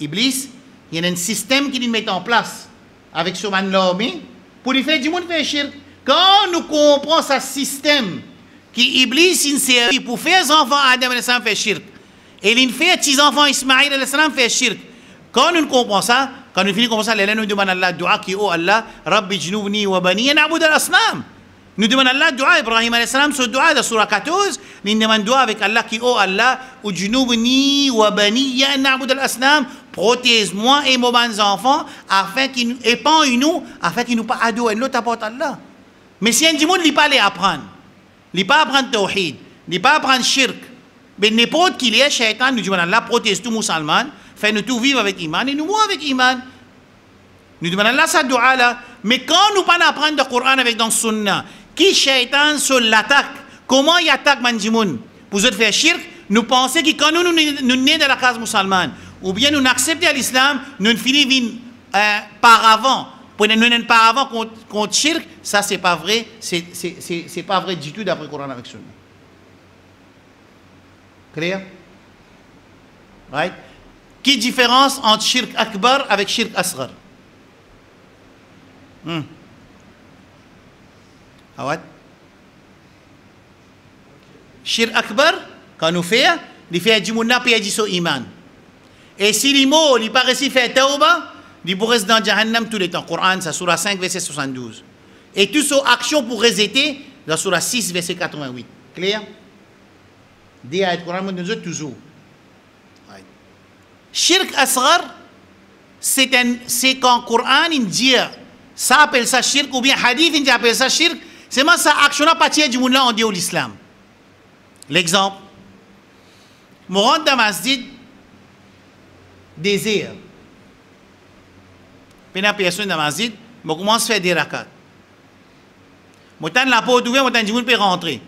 Iblis, il y a un système qu'il met en place avec ce man-là pour faire du monde faire shirk. Quand nous comprenons ce système qui Iblis il servi pour faire les enfants Adam et faire shirk, et il fait les enfants Ismaïl et faire shirk. Quand nous comprenons ça, quand nous finissons comme ça, nous demandons à Allah dua qui, oh Allah, Rabbi jnoubni wa bani na'bud al-asnam. Nous demandons à Allah dua, Ibrahim alayhi salam, ce dua de Surah 14, nous demandons dua avec Allah qui, oh Allah, jnoubni wa bani na'bud al-asnam, protège-moi et mes enfants, afin qu'ils nous épargnent nous, afin qu'ils nous pas adorent l'autre apporte Allah. Mais si un monde il pas les apprendre, il pas apprendre tawhid, il pas apprendre shirk, mais n'importe qui est shaitan, nous demandons à Allah protège tout musulman. Fait-nous tout vivre avec iman et nous mourons avec iman. Nous demandons Allah sa dua là. Mais quand nous pas apprendre le Coran avec dans Sunna, qui shaitan sur l'attaque, comment il attaque Manjimoun pour se faire shirk, nous pensons que quand nous nés dans la case musulmane, ou bien nous acceptons l'islam, nous finissons par avant, pour nous par avant contre shirk, ça c'est pas vrai, c'est pas vrai du tout d'après le Coran avec Sunna. Clair? Right? Quelle différence entre shirk akbar avec shirk asghar? Awad? Shirk akbar, quand nous faisons, il fait du mouna puis il dit son iman. Et si les mots, il pas réussi à faire tauba, il pourrait rester dans Jahannam tout le temps. Coran, ça surah 5, verset 72. Et toutes ces actions pour rejeter, dans surah 6, verset 88. Clair? Des ayats Coran, nous autres toujours. Shirk asghar, c'est quand le Coran il dit, ça appelle ça shirk, ou bien hadith il appelle ça shirk, c'est moi ça action à partir du monde là on dit l'islam. L'exemple, je rentre dans le masjid, désir. Puis la personne dans le masjid, je commence à faire des rakats. Je tends la porte ouverte, je dis, je peux rentrer.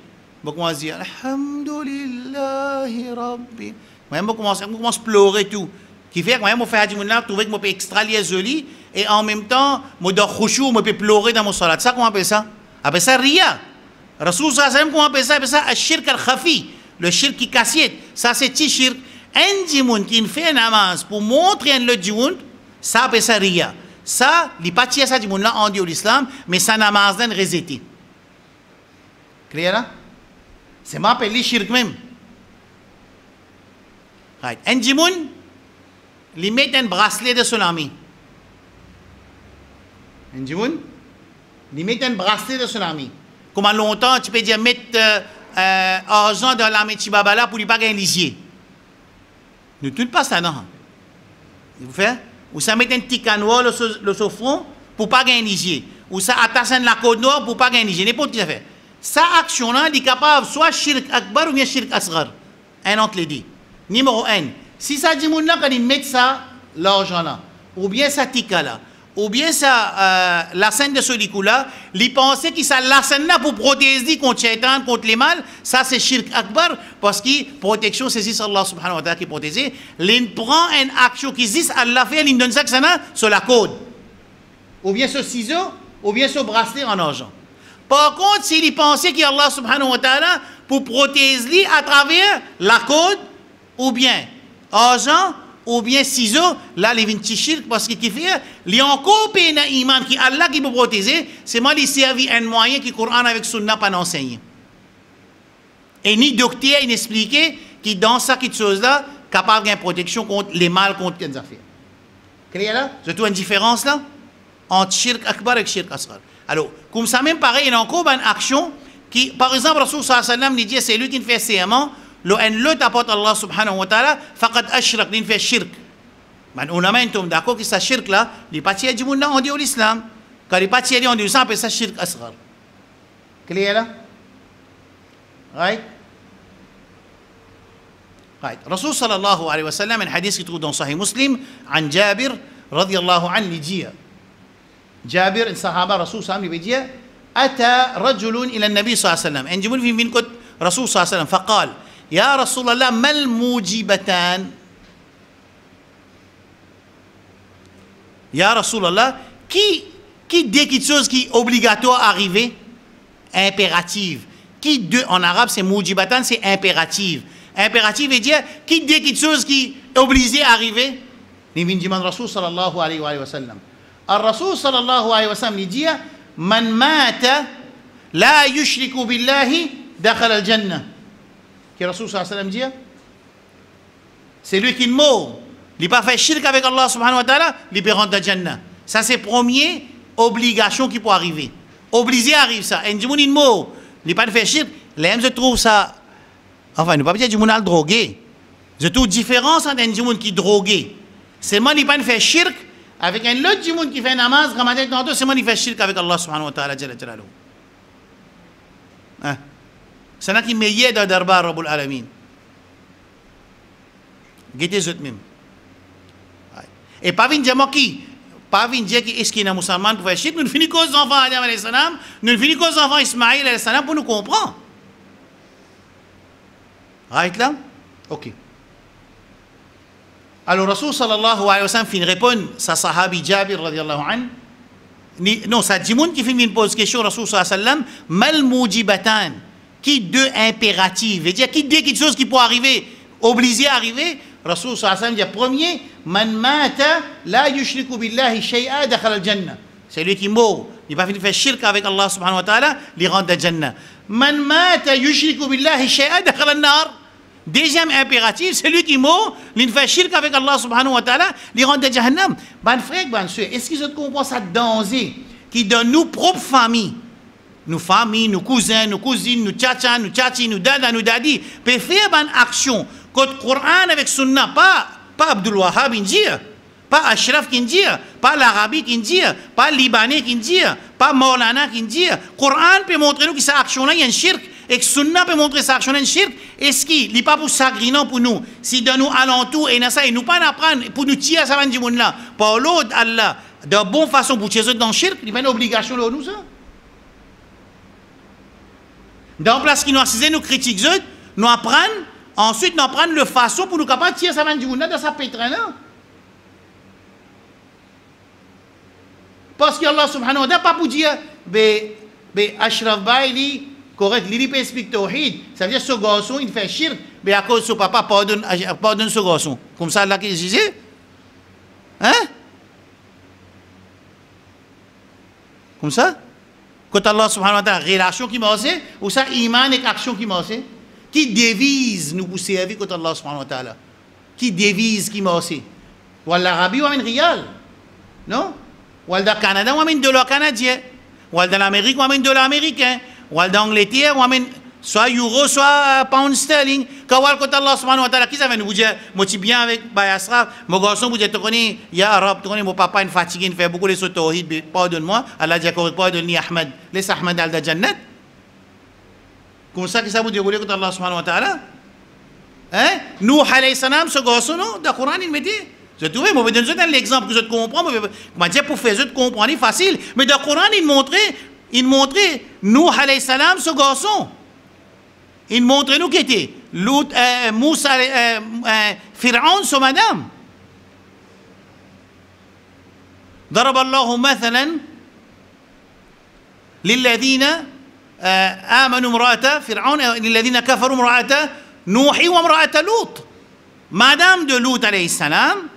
Je commence à dire, Alhamdulillahi Rabbi. Je commence à pleurer tout. Qui fait que je fais du monde là, trouver que je peux extraire joli, et en même temps, je dois khushu, je peux pleurer dans mon salat. Ça, comment on appelle ça? On appelle ça riya. Rasul sallallahu alayhi wa sallam, comment on appelle ça? On appelle ça al-shirk al-khafi. Le shirk qui cassiette. Ça, c'est petit shirk. Un djimoun qui fait une namaz pour montrer un le djimoun, ça appelle ça riya. Ça, il pas tirer ça djimoun là, on dit l'islam, mais ça namaz d'un résété. Clair là? C'est ma appelé shirk même. Right. Un djimoun, il met un bracelet de son ami. Un djimoun, il met un bracelet de son ami. Comment longtemps tu peux dire mettre argent dans la Metibabala pour ne pas gagner lisier. Nous ne pas ça, non. Vous faites? Ou ça met un petit canot le front pour ne pas gagner lisier. Ou ça attache la côte nord pour ne pas gagner lisier. N'importe qui ça fait. Sa action-là, il est capable soit shirk akbar ou bien shirk asghar. Un entre les deux. Numéro 1. Si ça dit, quand il met ça, l'argent-là, ou bien ça tika-là, ou bien ça, la scène de ce likou-là, il pensait que ça la scène-là pour protéger contre Shaitan, contre les mal, ça c'est shirk akbar, parce que protection, c'est juste Allah subhanahu wa ta'ala qui protège. Il prend une action qui existe, Allah fait, il donne ça sur la côte. Ou bien ce ciseau, ou bien ce bracelet en argent. Par contre, s'il pensait qu'Allah subhanahu wa ta'ala pour protéger à travers la côte, ou bien argent, ou bien ciseaux, là, les vingt shirk, parce qu'il fait, il y a encore un iman qui Allah qui peut protéger, c'est moi qui servi un moyen que le Coran avec Sunna pas enseigné. Et ni docteur, il expliqué que dans ça, cette chose-là, capable d'une protection contre les mal, contre les affaires. Clair là? C'est tout une différence là? Entre shirk akbar et shirk asghar. Alors, comme ça même pareil, il y a encore une action qui, par exemple, Rasul sallallahu alayhi wa sallam dit, c'est lui qui fait serment, le t'apporte Allah subhanahu wa ta'ala, faqad ashrak, il fait shirk. Mais on a même d'accord que ça shirk là, il n'est pas tiré du monde on dit l'islam. Quand il n'est pas tiré on dit ça, appelle ça shirk asghar. Clair là? Right? Right. Rasul sallallahu alayhi wa sallam, un hadith qui trouve dans Sahih Muslim, عن Jabir, radiyallahu anhu, il dit, جابر الصحابة رسول صلى الله عليه وسلم أتى رجل إلى النبي صلى الله عليه وسلم أنجمون في من كت رسول صلى الله عليه وسلم فقال يا رسول الله ما الموجبتان يا رسول الله qui dit quelque chose qui est obligatoire à arriver impérative qui de en arabe c'est moujibatan c'est impérative impérative veut dire qui dit quelque chose qui est obligé à arriver ni min diman Rasul sallallahu alayhi wa sallam الرسول صلى الله عليه وسلم dit من مات لا يشرك بالله دخل الجنة que Rasul صلى الله عليه وسلم dit c'est lui qui meurt il n'a pas fait shirk avec Allah subhanahu wa ta'ala il peut rentrer dans Jannah ça c'est première obligation qui peut arriver obligé arrive ça un djimoun il meurt il n'a pas fait shirk l'aime se trouve ça enfin ne pas dire djimoun al drogué je trouve différence entre un djimoun qui drogué seulement il n'a pas fait shirk avec un autre du monde qui fait namaz, ramadan, tantôt, c'est moi qui fait shirk avec Allah subhanahu wa ta'ala. C'est là qui meilleur dans le darbar Rabbul Alamin. Guettez les autres même. Et pas venir dire qui pas venir dire est-ce qu'il y a un musulman pour faire shirk. Nous finissons aux enfants Adam alayhi salam, nous finissons aux enfants Ismaïl alayhi salam pour nous comprendre. Right là? Ok. Alors, Rasul sallallahu alayhi wa sallam fin répond, sa sahabi Jabir radiallahu anhu, non, ça dit monde qui fait une pose question, Rasul sallallahu alayhi wa sallam, mal moujibatan, qui deux impératifs, veut dire qui dit quelque chose qui peut arriver, obligé à arriver, Rasul sallallahu alayhi wa sallam dit, premier, man mata la yushriku billahi shay'a dakhala al-jannah. C'est lui qui meurt, il va faire shirk avec Allah subhanahu wa ta'ala, il rentre dans le Jannah. Man mata yushriku billahi shay'a dakhala al-nar. Deuxième impératif, c'est lui qui meurt, il fait shirk avec Allah subhanahu wa ta'ala, il rentre dans Jahannam. Ban frère, ban soeur, est-ce qu'ils ont compris ça danger qui donne nous propres familles, nos familles, nos cousins, nos cousines, nos tchatchas, nos tchatchis, nos dada, nos dadi, peut faire ban action contre Coran avec Sunna, pas Abdul Wahhab qui dit, pas Ashraf qui dit, pas l'Arabie qui dit, pas Libanais qui dit, pas Maulana qui dit. Coran peut montrer nous que cette action-là, il y a un shirk. Et que Sunna peut montrer ça, un shirk, est-ce qu'il n'est pas pour s'agréner pour nous? Si dans nous alentours, et ça, il nous pas apprendre pour nous tirer ça, du monde là, par l'autre, Allah, de bonne façon pour tirer dans le shirk, il n'y a pas une obligation de nous, ça. Dans la place qui nous assisent, nous critiquent, nous apprennent, ensuite nous apprennent la façon pour nous capables de tirer ça, du monde là, dans sa pétrin là. Parce que Allah subhanahu wa ta'ala, pas pour dire, Ashraf Baili, correct, il peut expliquer tawhid. Ça veut dire que ce garçon, il fait shirk, mais à cause de son papa, pardonne ce garçon. Comme ça, là, qu'il disait. Hein? Comme ça? Quand Allah subhanahu wa ta'ala, relation qui m'a fait, ou ça, iman et action qui m'a fait, qui devise nous pour servir contre Allah subhanahu wa ta'ala? Qui devise qui m'a fait? Ou l'Arabie ou un rial? Non? Ou dans le Canada ou un dollar canadien? Ou dans l'Amérique ou un dollar américain? Ou dans l'Angleterre, ou amène soit euro, soit pound sterling. Quand on côté Allah subhanahu wa ta'ala, qui ça va nous dire, moi je bien avec Bayasra, mon garçon, vous dites, tu connais, il y a arabe, tu connais, mon papa est fatigué, il fait beaucoup de tawhid, pardonne-moi, Allah dit, pardonne-moi Ahmed, laisse Ahmed al Jannat. Comme ça, qui ça vous déroule contre Allah subhanahu wa ta'ala? Hein? Nous, alayhi salam, ce garçon, non, dans le Coran, il me dit, je trouve, moi, je donne l'exemple que je te comprends, mais je pour faire, je te comprends, c'est facile, mais dans le Coran, il montrait, nous, alayhi salam, ce garçon. Il montre nous qui était Moussa, Pharaon, son madame. ضرب الله مثلا للذين آمنوا امرأة فرعون للذين كفروا امرأة نوح وامرأة لوط. Madame de Lut alayhi salam,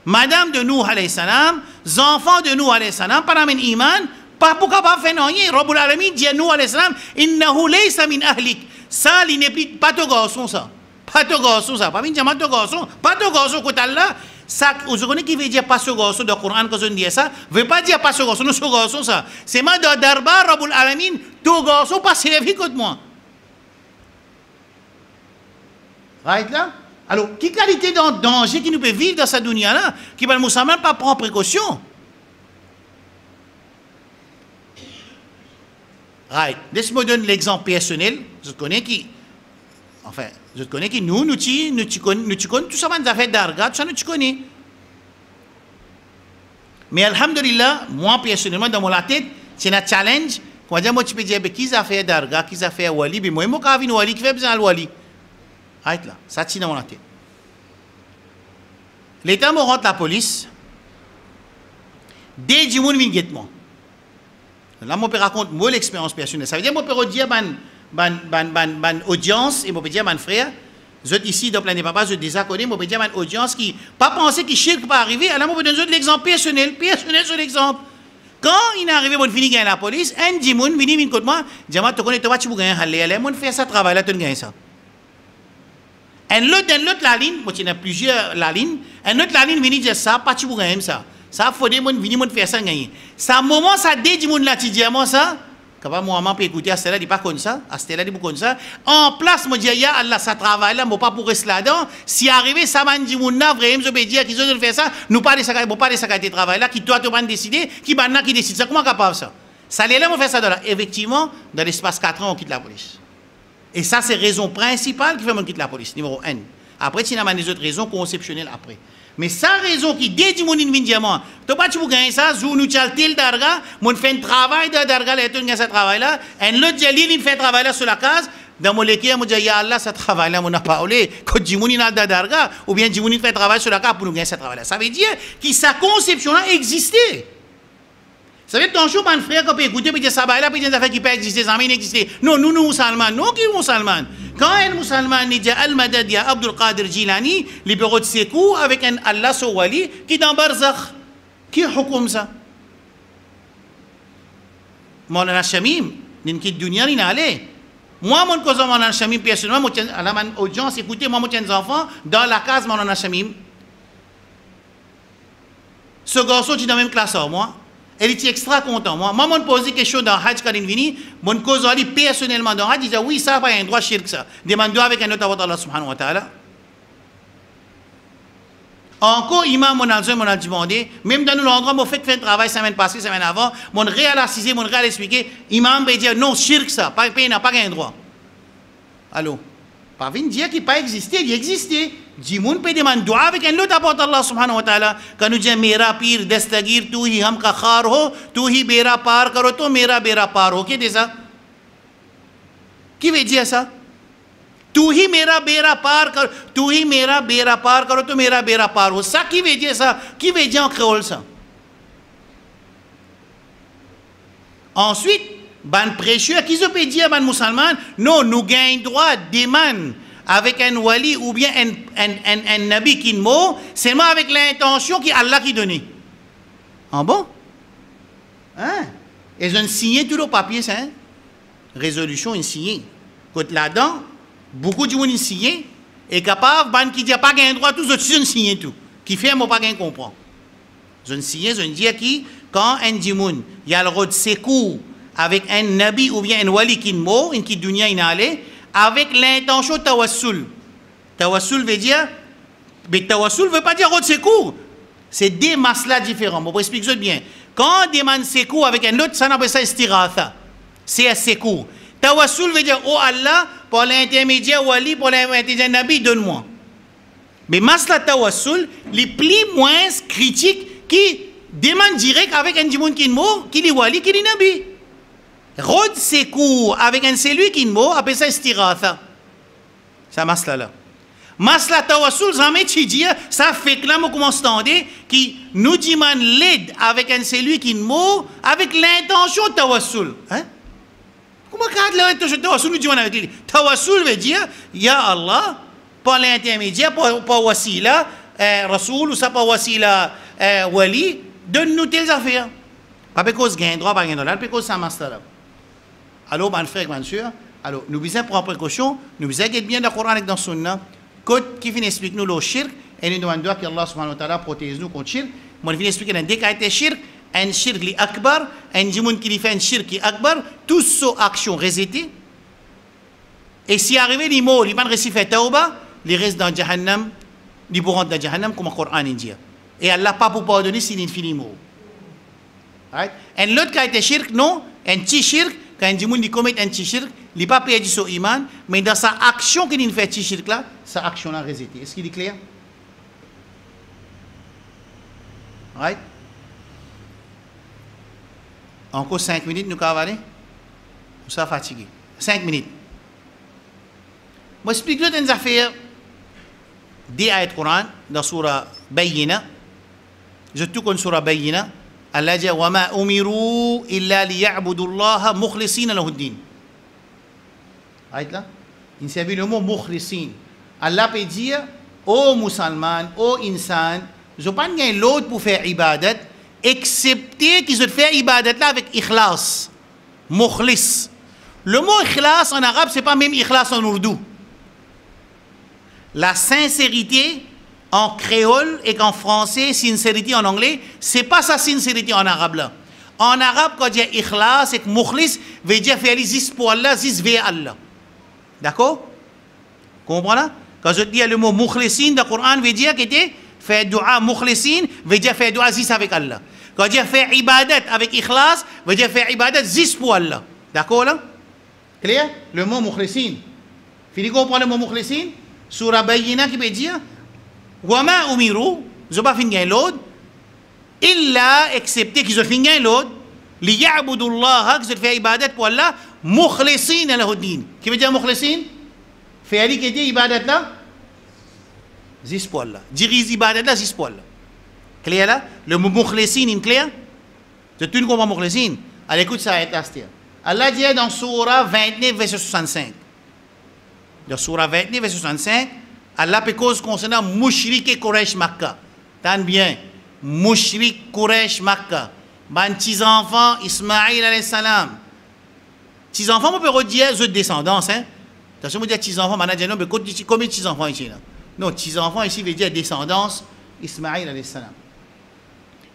Madame de Nuh alayhi salam, enfants de Nuh alayhi salam, par un iman. Pas pour capable faire rien. Rabbul Alamin dit à nous alayhi salam, innahu laysa min ahlik. Ça, il n'est pas ton garçon ça. Pas ton garçon ça. Pas min diamant ton garçon. Pas ton garçon côté Allah. Ça, vous connaissez qui veut dire pas ce garçon dans le Coran quand on dit ça, veut pas dire pas ce garçon, non ce garçon ça. C'est moi dans Darbar Rabbul Alamin, ton garçon pas servi contre moi. Right là? Alors, qui qualité dans danger qui nous peut vivre dans cette dunya là, qui va le musulman pas prendre précaution? Right. Laisse-moi donner l'exemple personnel. Je connais qui, enfin, je connais qui nous connais tout ça, des affaires d'arga, tout ça, nous connais. Mais alhamdulillah, moi personnellement, dans mon tête, c'est un challenge. Quand moi, tu peux dire, qui a fait d'arga, qui a fait wali, mais moi, je suis un wali, qui fait besoin de wali. Right là, ça c'est dans mon tête. L'État me rentre la police. Dès que je viens moi. Là, je peux raconter moi l'expérience personnelle. Ça veut dire que je peux dire ban audience et je peux dire ban frère. Je suis ici dans plein de papas, je désaccorder, je peux dire ban audience qui pas penser qu'il shirk pas arriver. Alors je peux donner l'exemple personnel sur l'exemple. Quand il est arrivé, on finit gagner la police, un dimoun vient contre moi, dit moi tu connais toi tu peux gagner aller, moi faire ça travail là tu gagnes ça. Un l'autre la ligne, moi il y a plusieurs la ligne, un autre la ligne vient dire ça, pas tu peux gagner ça. Ça faut des gens venir faire ça gagner. Ça moment ça dès du monde là tu dis moi ça, quand moi maman peut écouter à cela dit pas comme ça, à cela dit pas comme ça. En place moi dis ya Allah ça travail là, moi pas pour rester là-dedans. Si arrivé ça man dit monde là vraiment je peux dire qu'ils ont faire ça, nous pas de ça pas de ça travail là qui toi tu vas décider, qui banna qui décide ça comment capable ça. Ça les là on fait ça dans là. Effectivement, dans l'espace 4 ans on quitte la police. Et ça c'est raison principale qui fait qu'on quitte la police numéro 1. Après il y a des autres raisons conceptionnelles après. Mais sa raison qui dit mon diamant, tu pas tu peux gagner ça, zou nous tel darga, mon fait un travail de darga là, tu gagnes ce travail là, un l'autre jalil il fait travail là sur la case, dans mon léquia moi dis ya Allah ce travail là mon n'a pas olé, quand dimouni n'a darga ou bien dimouni fait travail sur la case pour nous gagner ce travail là. Ça veut dire que sa conception là existait. Ça veut dire ton jour mon frère quand peut écouter peut dire ça là peut dire des affaires qui peut exister, ça n'existe. Non nous musulmans, non qui musulmans. Quand un musulman dit Al-Madad ya Abdul Qadir Jilani, libéraux de secours avec un Allah Sowali qui est dans Barzakh. Qui hukum ça? Maulana Shamim, n'est qui dunya ni n'allé. Moi, mon cousin Maulana Shamim, personnellement, moi, à la audience, écoutez, moi, j'ai des enfants dans la case Maulana Shamim. Ce garçon, tu es dans la même classe que moi. Elle était extra content. Moi, je me posais quelque chose dans Hajj Karinvini. Mon cousin Ali personnellement dans Hajj disait oui, ça n'a pas un droit shirk ça. Demande avec un autre avant Allah subhanahu wa ta'ala. Encore, imam, mon a demandé, même dans l'endroit, mon fait un travail semaine passée, semaine avant, mon réel assisé, mon réel expliqué, imam peut dire non, shirk ça, il n'a pas un droit. Alors, pas venir dire qu'il n'a pas existé, il existait. Jimoun peut demander dua avec un autre apôtre Allah subhanahu wa ta'ala. Quand nous disons Mera pir destagir, tu hi hum ka khar ho, tu hi bera par karo, to mera bera par ho. Qui dit ça? Qui veut dire ça? Tu hi mera bera par karo, tu hi mera bera par karo, to mera bera par ho. Ça qui veut dire ça? Qui veut dire en créole ça? Ensuite, ban prêcheur, qui se peut dire ban musulman? Non, nous gagnons droit d'éman avec un wali ou bien un nabi qui mot, c'est moi avec l'intention qui Allah qui donne. En bon? Hein? Et je signé tout le papier, ça. Hein? Résolution, il signé. Côté là-dedans, beaucoup de gens signé, et capable, ban qui dit pas gain droit, tout, je signé tout. Qui fait, moi pas gain comprend. Je signé, je dis qui, quand un dimoun, il y a le droit de secours avec un nabi ou bien un wali qui est mort, qui dunya inale, avec l'intention tawassul. Tawassul veut dire, mais tawassul ne veut pas dire rod secours. C'est des maslas différents. Bon, pour expliquer ça bien. Quand on demande secours avec un autre, ça on appelle ça istiratha. C'est un secours. Tawassul veut dire, oh Allah, pour l'intermédiaire wali, pour l'intermédiaire nabi, donne-moi. Mais masla tawassul, les plus moins critiques qui demandent direct avec un djimoun qui est mort, qui est wali, qui est nabi. Rod secours avec un celui qui est mort, appelle ça istiratha. C'est masla là. Masla tawassul, ça m'a dit, ça fait que là, on commence à entendre qui nous demande l'aide avec un celui qui est mort, avec l'intention tawassul. Hein? Comment l'intention tawassul nous demande avec lui? Tawassul veut dire, ya Allah, par l'intermédiaire, par wasila, rasoul ou ça par wasila, wali, donne-nous telles affaires. Pas parce qu'on gagne droit, pas gagne droit, parce que ça masla là. Alors, mon frère, ma soeur, alors, nous devons prendre précaution, nous devons être bien dans le Coran et dans le Sunna. Qui finit explique nous le shirk, et nous demandons que Allah subhanahu wa ta'ala protège nous contre le shirk. Moi, je viens expliquer dans des cas de shirk, un shirk qui est akbar, un djimoun qui fait un shirk qui est akbar, tous ces actions resetées. Et si arrivé les mots, les gens récifent tauba, ils restent dans Jahannam, ils vont rentrer dans Jahannam comme le Coran dit. Et Allah pas pour pardonner s'il est fini mot. Right? Un autre cas de shirk, non, un petit shirk, quand un djimoun commet un petit shirk, il n'est pas perdu son iman, mais dans sa action qu'il fait petit shirk là, sa action là résidé. Est-ce qu'il est clair? Right? Encore 5 minutes, nous avons aller? Nous sommes fatigués. 5 minutes. Moi, explique-le dans les affaires des ayats Coran, dans la surah Bayyina. Je tout comme surah Bayyina. Allah dit wa ma umiru illa liya'budu Allah mukhlisina lahu ad-din. Ayat là. Il s'agit le mot mukhlisin. Allah peut dire ô musulman, ô insan, je pas gain l'autre pour faire ibadat excepté qu'ils se fait ibadat là avec ikhlas. Mukhlis. Le mot ikhlas en arabe c'est pas même ikhlas en ourdou. La sincérité en créole et qu'en français, sincérité en anglais, c'est pas sa sincérité en arabe là. En arabe, quand il y a ikhlas et mukhlis, veut dire faire les pour Allah, zis vers Allah. D'accord? Comprenez? Quand je dis le mot mukhlisin dans le Coran, veut dire que faire dua mukhlisin, veut dire faire dua zis avec Allah. Quand je dis faire ibadat avec ikhlas, veut dire faire ibadat zis pour Allah. D'accord là? Clair? Le mot mukhlisin. Fini comprendre le mot mukhlisin? Surah Bayyina qui veut dire Wama umiru, je pas fini l'autre, illa excepté qu'ils ont fini l'autre, liya'budu Allah, qu'ils ont fait ibadat pour Allah, mukhlisin al-huddin. Qui veut dire mukhlisin? Fait ali qui dit ibadat là? Zis pour Allah. Dirige ibadat là, zis pour Allah. Clair là? Le mot mukhlisin est clair? Tu ne comprends pas mukhlisin? Allez, écoute ça, Allah dit dans Surah 29, verset 65. Dans Surah 29, verset 65, Allah peut cause concernant Mushrik et Quraysh Makkah. T'as bien. Mushrik Quraysh Makkah. Ban petits enfants, Ismaïl alayhi salam. Petits enfants, on peut redire autres descendance. Hein? Attention, on dit petits enfants, on dit non, mais combien de petits enfants ici là? Non, petits enfants ici veut dire descendance, Ismaïl alayhi salam.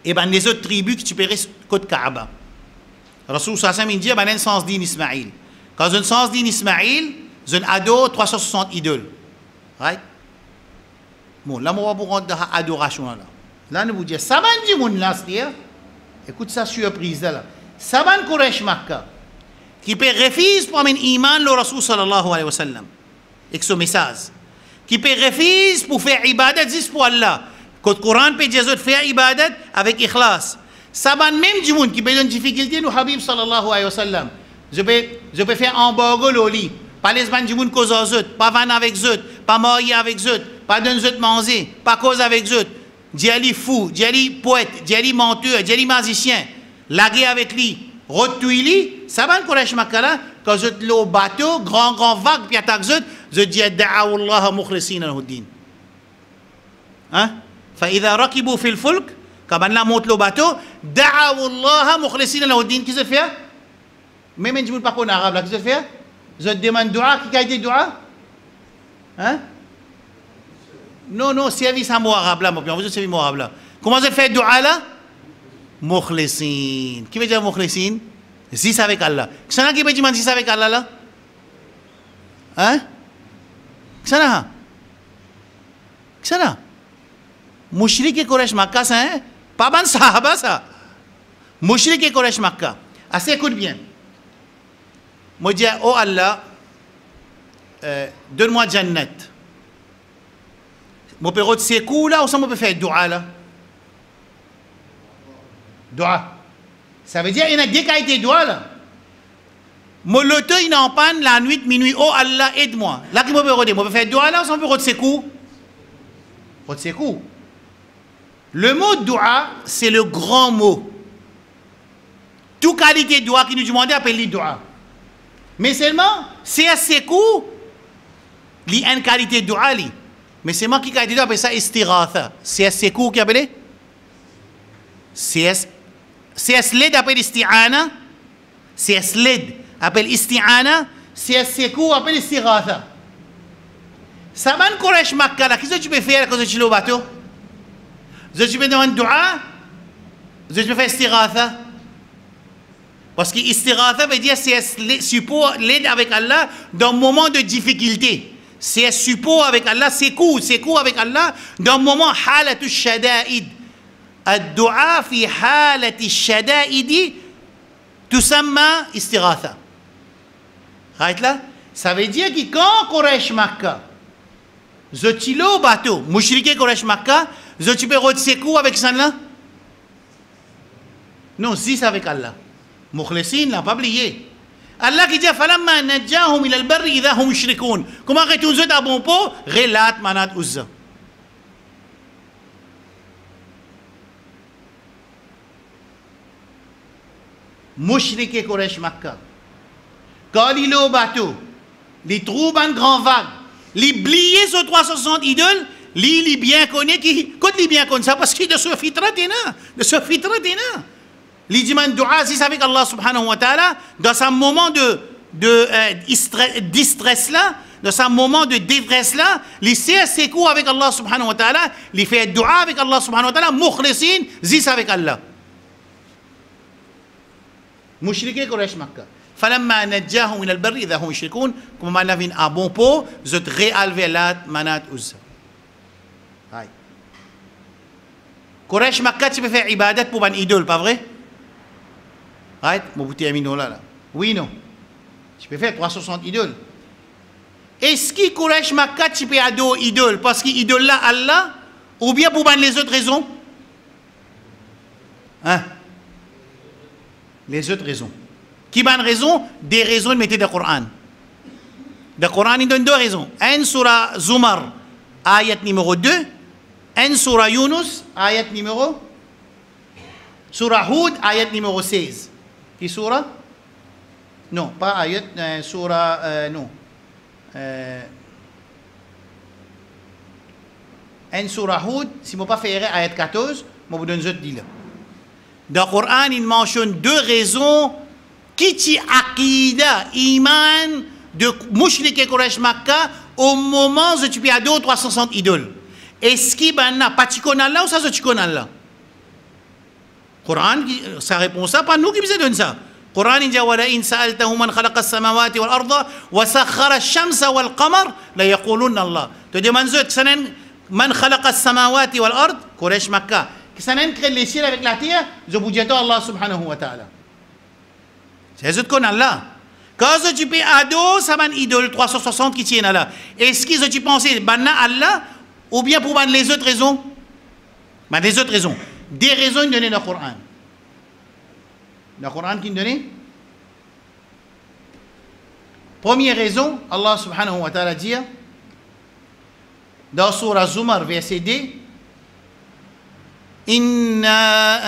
Et ben les autres tribus qui tu peux côté Kaaba. Rasoul sallam il dit, ben un sens din Ismaïl. Quand un sens din Ismaïl, un ado 360 idoles. Right? Bon, là, on va vous rendre dans l'adoration. Là, nous vous disons, ça va dire, mon là, écoute ça, surprise là. Ça va Quraysh Makkah, qui peut refuser pour un iman le Rasoul sallallahu alayhi wa sallam, avec ce message. Qui peut refuser pour faire ibadat juste pour Allah. Quand le Coran peut dire de faire ibadat avec ikhlas. Ça va même du monde qui peut donner difficulté, nous, Habib sallallahu alayhi wa sallam. Je peux faire embargo le lit. Pas les gens du monde cause aux autres, pas van avec eux, pas marier avec eux, pas donner eux manger, pas cause avec eux. Diali fou, diali poète, diali menteur, diali magicien, laguer avec lui, retouiller, ça va le Quraysh Makkah quand je te le bateau, grand vague, puis attaque eux, je dis da'aw Allah mukhlisin al-huddin. Hein? فإذا ركبوا في الفلك quand on monte le bateau, da'aw Allah mukhlisin al-huddin, qu'est-ce que fait? Même un djimoun pas qu'on arabe là, qu'est-ce que fait? Je te demande dua, qui a dit dua? Hein? Non, service à mot arabe là, on veut service mot arabe là. Comment je fais dua là? Mukhlisin. Qui veut dire mukhlisin? Zis avec Allah. Qu'est-ce qui peut dire zis avec Allah là? Hein? Qu'est-ce que Mushrik et Quraysh Makkah, ça, hein? Pas ban sahaba, ça. Mushrik et Quraysh Makkah. Assez, écoute bien. Moi, je dis, oh Allah, donne-moi Jannat. Mon père, c'est cool là, ou ça, on peut faire dua là? Dua. Ça veut dire, il y a des qualités de dua là. Mon loto, il en panne la nuit, minuit, oh Allah, aide-moi. Là, qui peut faire dua là, ou ça, on peut faire secours? Secours. Le mot dua, c'est le grand mot. Toute qualité de dua qui nous demande appelle dua. Mais seulement, c'est assez court, il y a une qualité de dua. Mais c'est moi qui qualité de dua appelle ça istiratha. C'est assez court qui appelle? C'est sled appelle isti'ana. C'est sled appelle isti'ana. C'est assez court appelle istiratha. Ça va Quraysh Makkah là, qu'est-ce que tu peux faire quand tu es au bateau? Tu peux demander dua? Tu peux faire istiratha? Parce que istiratha veut dire c'est support, l'aide avec Allah dans un moment de difficulté. C'est support avec Allah, c'est court avec Allah dans un moment halatu shada'id. الدعاء في حالة الشدائد تسمى استغاثة. Right là? Ça veut dire que quand Quraysh Makkah, je au bateau, Mushrike Quraysh Makkah, je peux retirer coup avec ça là? Non, si c'est avec Allah. Mukhlisin n'a pas oublié. Allah qui dit فَلَمَّا نَجَّاهُمْ إِلَى الْبَرِّ إِذَا هُمْ يُشْرِكُونَ. Comment retourner à bon pot? Relat Manat Uzza. Mushrike Quraysh Makkah. Quand il est au bateau, il trouve une grande vague. Il blie sur 360 idoles, il bien connaît qui, quand il bien connaît ça, parce qu'il est de ce fitra t'es là, Il dit man dua si avec Allah subhanahu wa ta'ala, dans un moment de distress là, dans un moment de détresse là, il sait ses coups avec Allah subhanahu wa ta'ala, il fait dua avec Allah subhanahu wa ta'ala, mukhlisin, zis avec Allah. Mushrike Quraysh Makkah. فلما نجاهم إلى البر إذا هم يشركون comme on avait un bon pot je te réalvé lat manat uzza. Aïe. Quraysh Makkah tu peux faire ibadat pour une idole pas vrai? Aïe, mon petit ami là. Oui non. Tu peux faire 360 idoles. Est-ce que Quraysh Makkah tu peux adorer idole parce qu'il idole là Allah ou bien pour les autres raisons? Hein? Les autres raisons. Qui bonne raison? Des raisons de mettre dans le Coran. Le Coran il donne deux raisons. Un surah Zumar, ayat numéro 2. Un surah Yunus, ayat numéro. Surah Hud, ayat numéro 16. Qui surah? Non, pas ayat, surah, non. Un surah Hud, si je ne pas faire ayat 14, je vous donne un autre là. Dans le Coran, il mentionne deux raisons qui t'y akida, iman de Mushrik Quraysh Makkah au moment où tu peux adorer 360 idoles. Est-ce qu'il y a pas de Allah ou ça tu connais Allah? Coran, ça répond ça, pas nous qui vous donne ça. Coran, il dit وَلَئِنْ سَأَلْتَهُ مَنْ خَلَقَ السَّمَاوَاتِ وَالْأَرْضَ وَسَخَّرَ الشَّمْسَ وَالْقَمَرَ لَيَقُولُنَّ اللَّهُ. Tu demandes من خلق السماوات والأرض Quraysh Makkah. Ça n'a créé les ciels avec la terre, je vous dis à Allah subhanahu wa ta'ala. C'est ce qu'on a là. Quand tu peux adorer, ça va une idole 360 qui tient là. Est-ce que tu penses banna Allah ou bien pour les autres raisons? Les autres raisons. Des raisons données dans le Coran. Dans le Coran qui donne. Première raison, Allah subhanahu wa ta'ala dit dans Surah Zumar, verset 2. إنا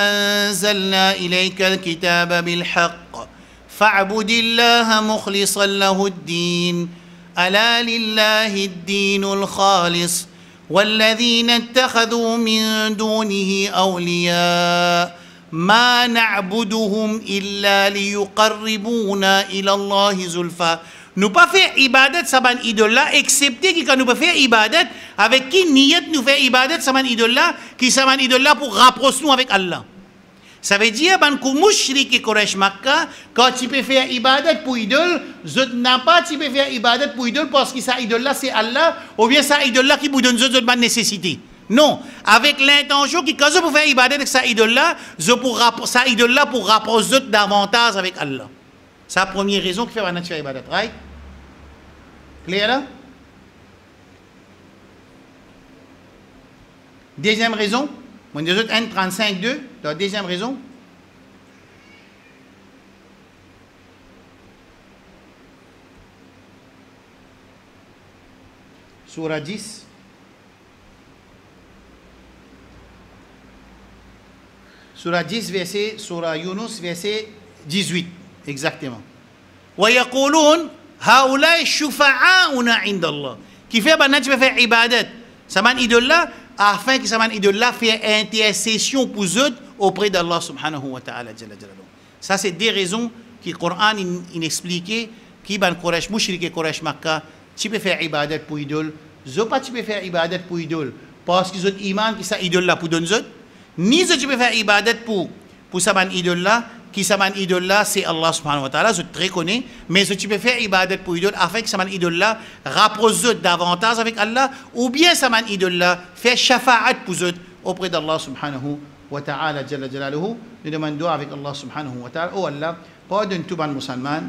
أنزلنا إليك الكتاب بالحق فاعبد الله مخلصا له الدين ألا لله الدين الخالص والذين اتخذوا من دونه أولياء ما نعبدهم إلا ليقربونا إلى الله زلفى. Nous pas faire ibadat saban idole là, excepté que quand nous pas faire ibadat, avec qui niyat nous fait ibadat saban idole là, qui saban idole là pour rapprocher nous avec Allah. Ça veut dire que mushrik et Quraysh Makkah, quand tu peux faire ibadat pour idole, n'a pas tu peux faire ibadat pour idole parce que sa idole là c'est Allah, ou bien sa idole là qui vous donne une nécessité. Non, avec l'intention que quand je peux faire ibadat avec sa idole là, sa idole là pour rapprocher davantage avec Allah. C'est la première raison qui fait la nature ibadat, right? Clair là? Deuxième raison, on dit 1:35:2, la deuxième raison. Surah 10. Surah 10, verset, Surah Yunus, verset 18, exactement. وَيَقُولُونَ هَؤُلَاءِ شُفَعَاؤُنَا عِنْدَ اللَّهِ. Qui fait, tu vas faire ibadat. Ça m'a idole là, afin que ça m'a idole là fait intercession pour eux auprès d'Allah subhanahu wa ta'ala. Ça, c'est des raisons que le Coran expliquait qui ban Quraysh, mushrik et Quraysh Makkah, tu peux faire ibadat pour idole. Zo pas tu peux faire ibadat pour idole parce qu'ils ont iman qui ça idole là pour donner eux. Ni tu peux faire ibadat pour ça ban idole là, qui ça ban idole là, c'est Allah subhanahu wa ta'ala, je te reconnais, mais tu peux faire ibadat pour idole afin que ça ban idole là rapproche eux davantage avec Allah, ou bien ça ban idole là fait shafa'at pour eux auprès d'Allah subhanahu wa ta'ala jalla jalaluhu. Nous demandons avec Allah subhanahu wa ta'ala, oh Allah, pardonne tout ban musulman,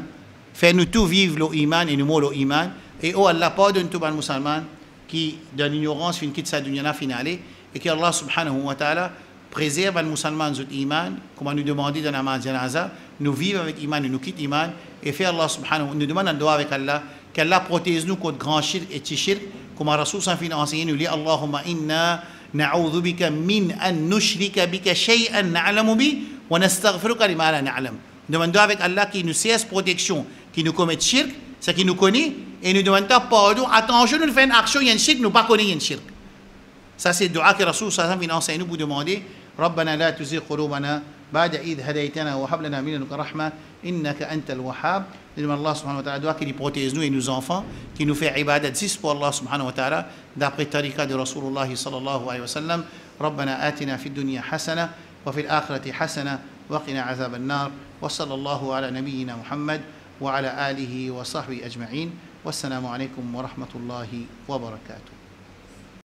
fais-nous tout vivre l'iman et nous mourons l'iman, et oh Allah, pardonne tout ban musulman qui dans l'ignorance fin quitte sa dunya finale, et que Allah subhanahu wa ta'ala préserve les musulmans de l'iman, comme nous demandons dans la janaza, nous vivons avec iman et nous quittons l'iman, et fait Allah subhanahu wa ta'ala, nous demandons un doigt avec Allah, qu'Allah protège nous contre grand shirk et petit shirk, comme Rasul s'en fin enseigné, nous dit Allahumma inna na'udhu bika min an nushrika bika shay'an na'lamu bi, wa nastaghfiruka lima la na'lam. Nous demandons avec Allah qui nous cesse protection, qui nous commet shirk, c'est qui nous connaît, et nous demandons pardon, attention, nous faisons une action, il y a un shirk, nous ne pas connaissons un shirk. Ça c'est le doigt que Rasul s'en fin enseigné nous pour demander ربنا لا تزغ قلوبنا بعد إذ هديتنا وهب لنا من لدنك رحمة إنك أنت الوهاب. Nous demandons Allah subhanahu wa ta'ala doit qu'il protège nous et nos enfants, qui nous fait ibadat juste pour Allah subhanahu wa ta'ala d'après tariqa de Rasulullah sallallahu alayhi wa sallam. ربنا آتنا في الدنيا حسنة وفي الآخرة حسنة وقنا عذاب النار وصلى الله على نبينا محمد وعلى آله وصحبه أجمعين والسلام عليكم ورحمة الله وبركاته.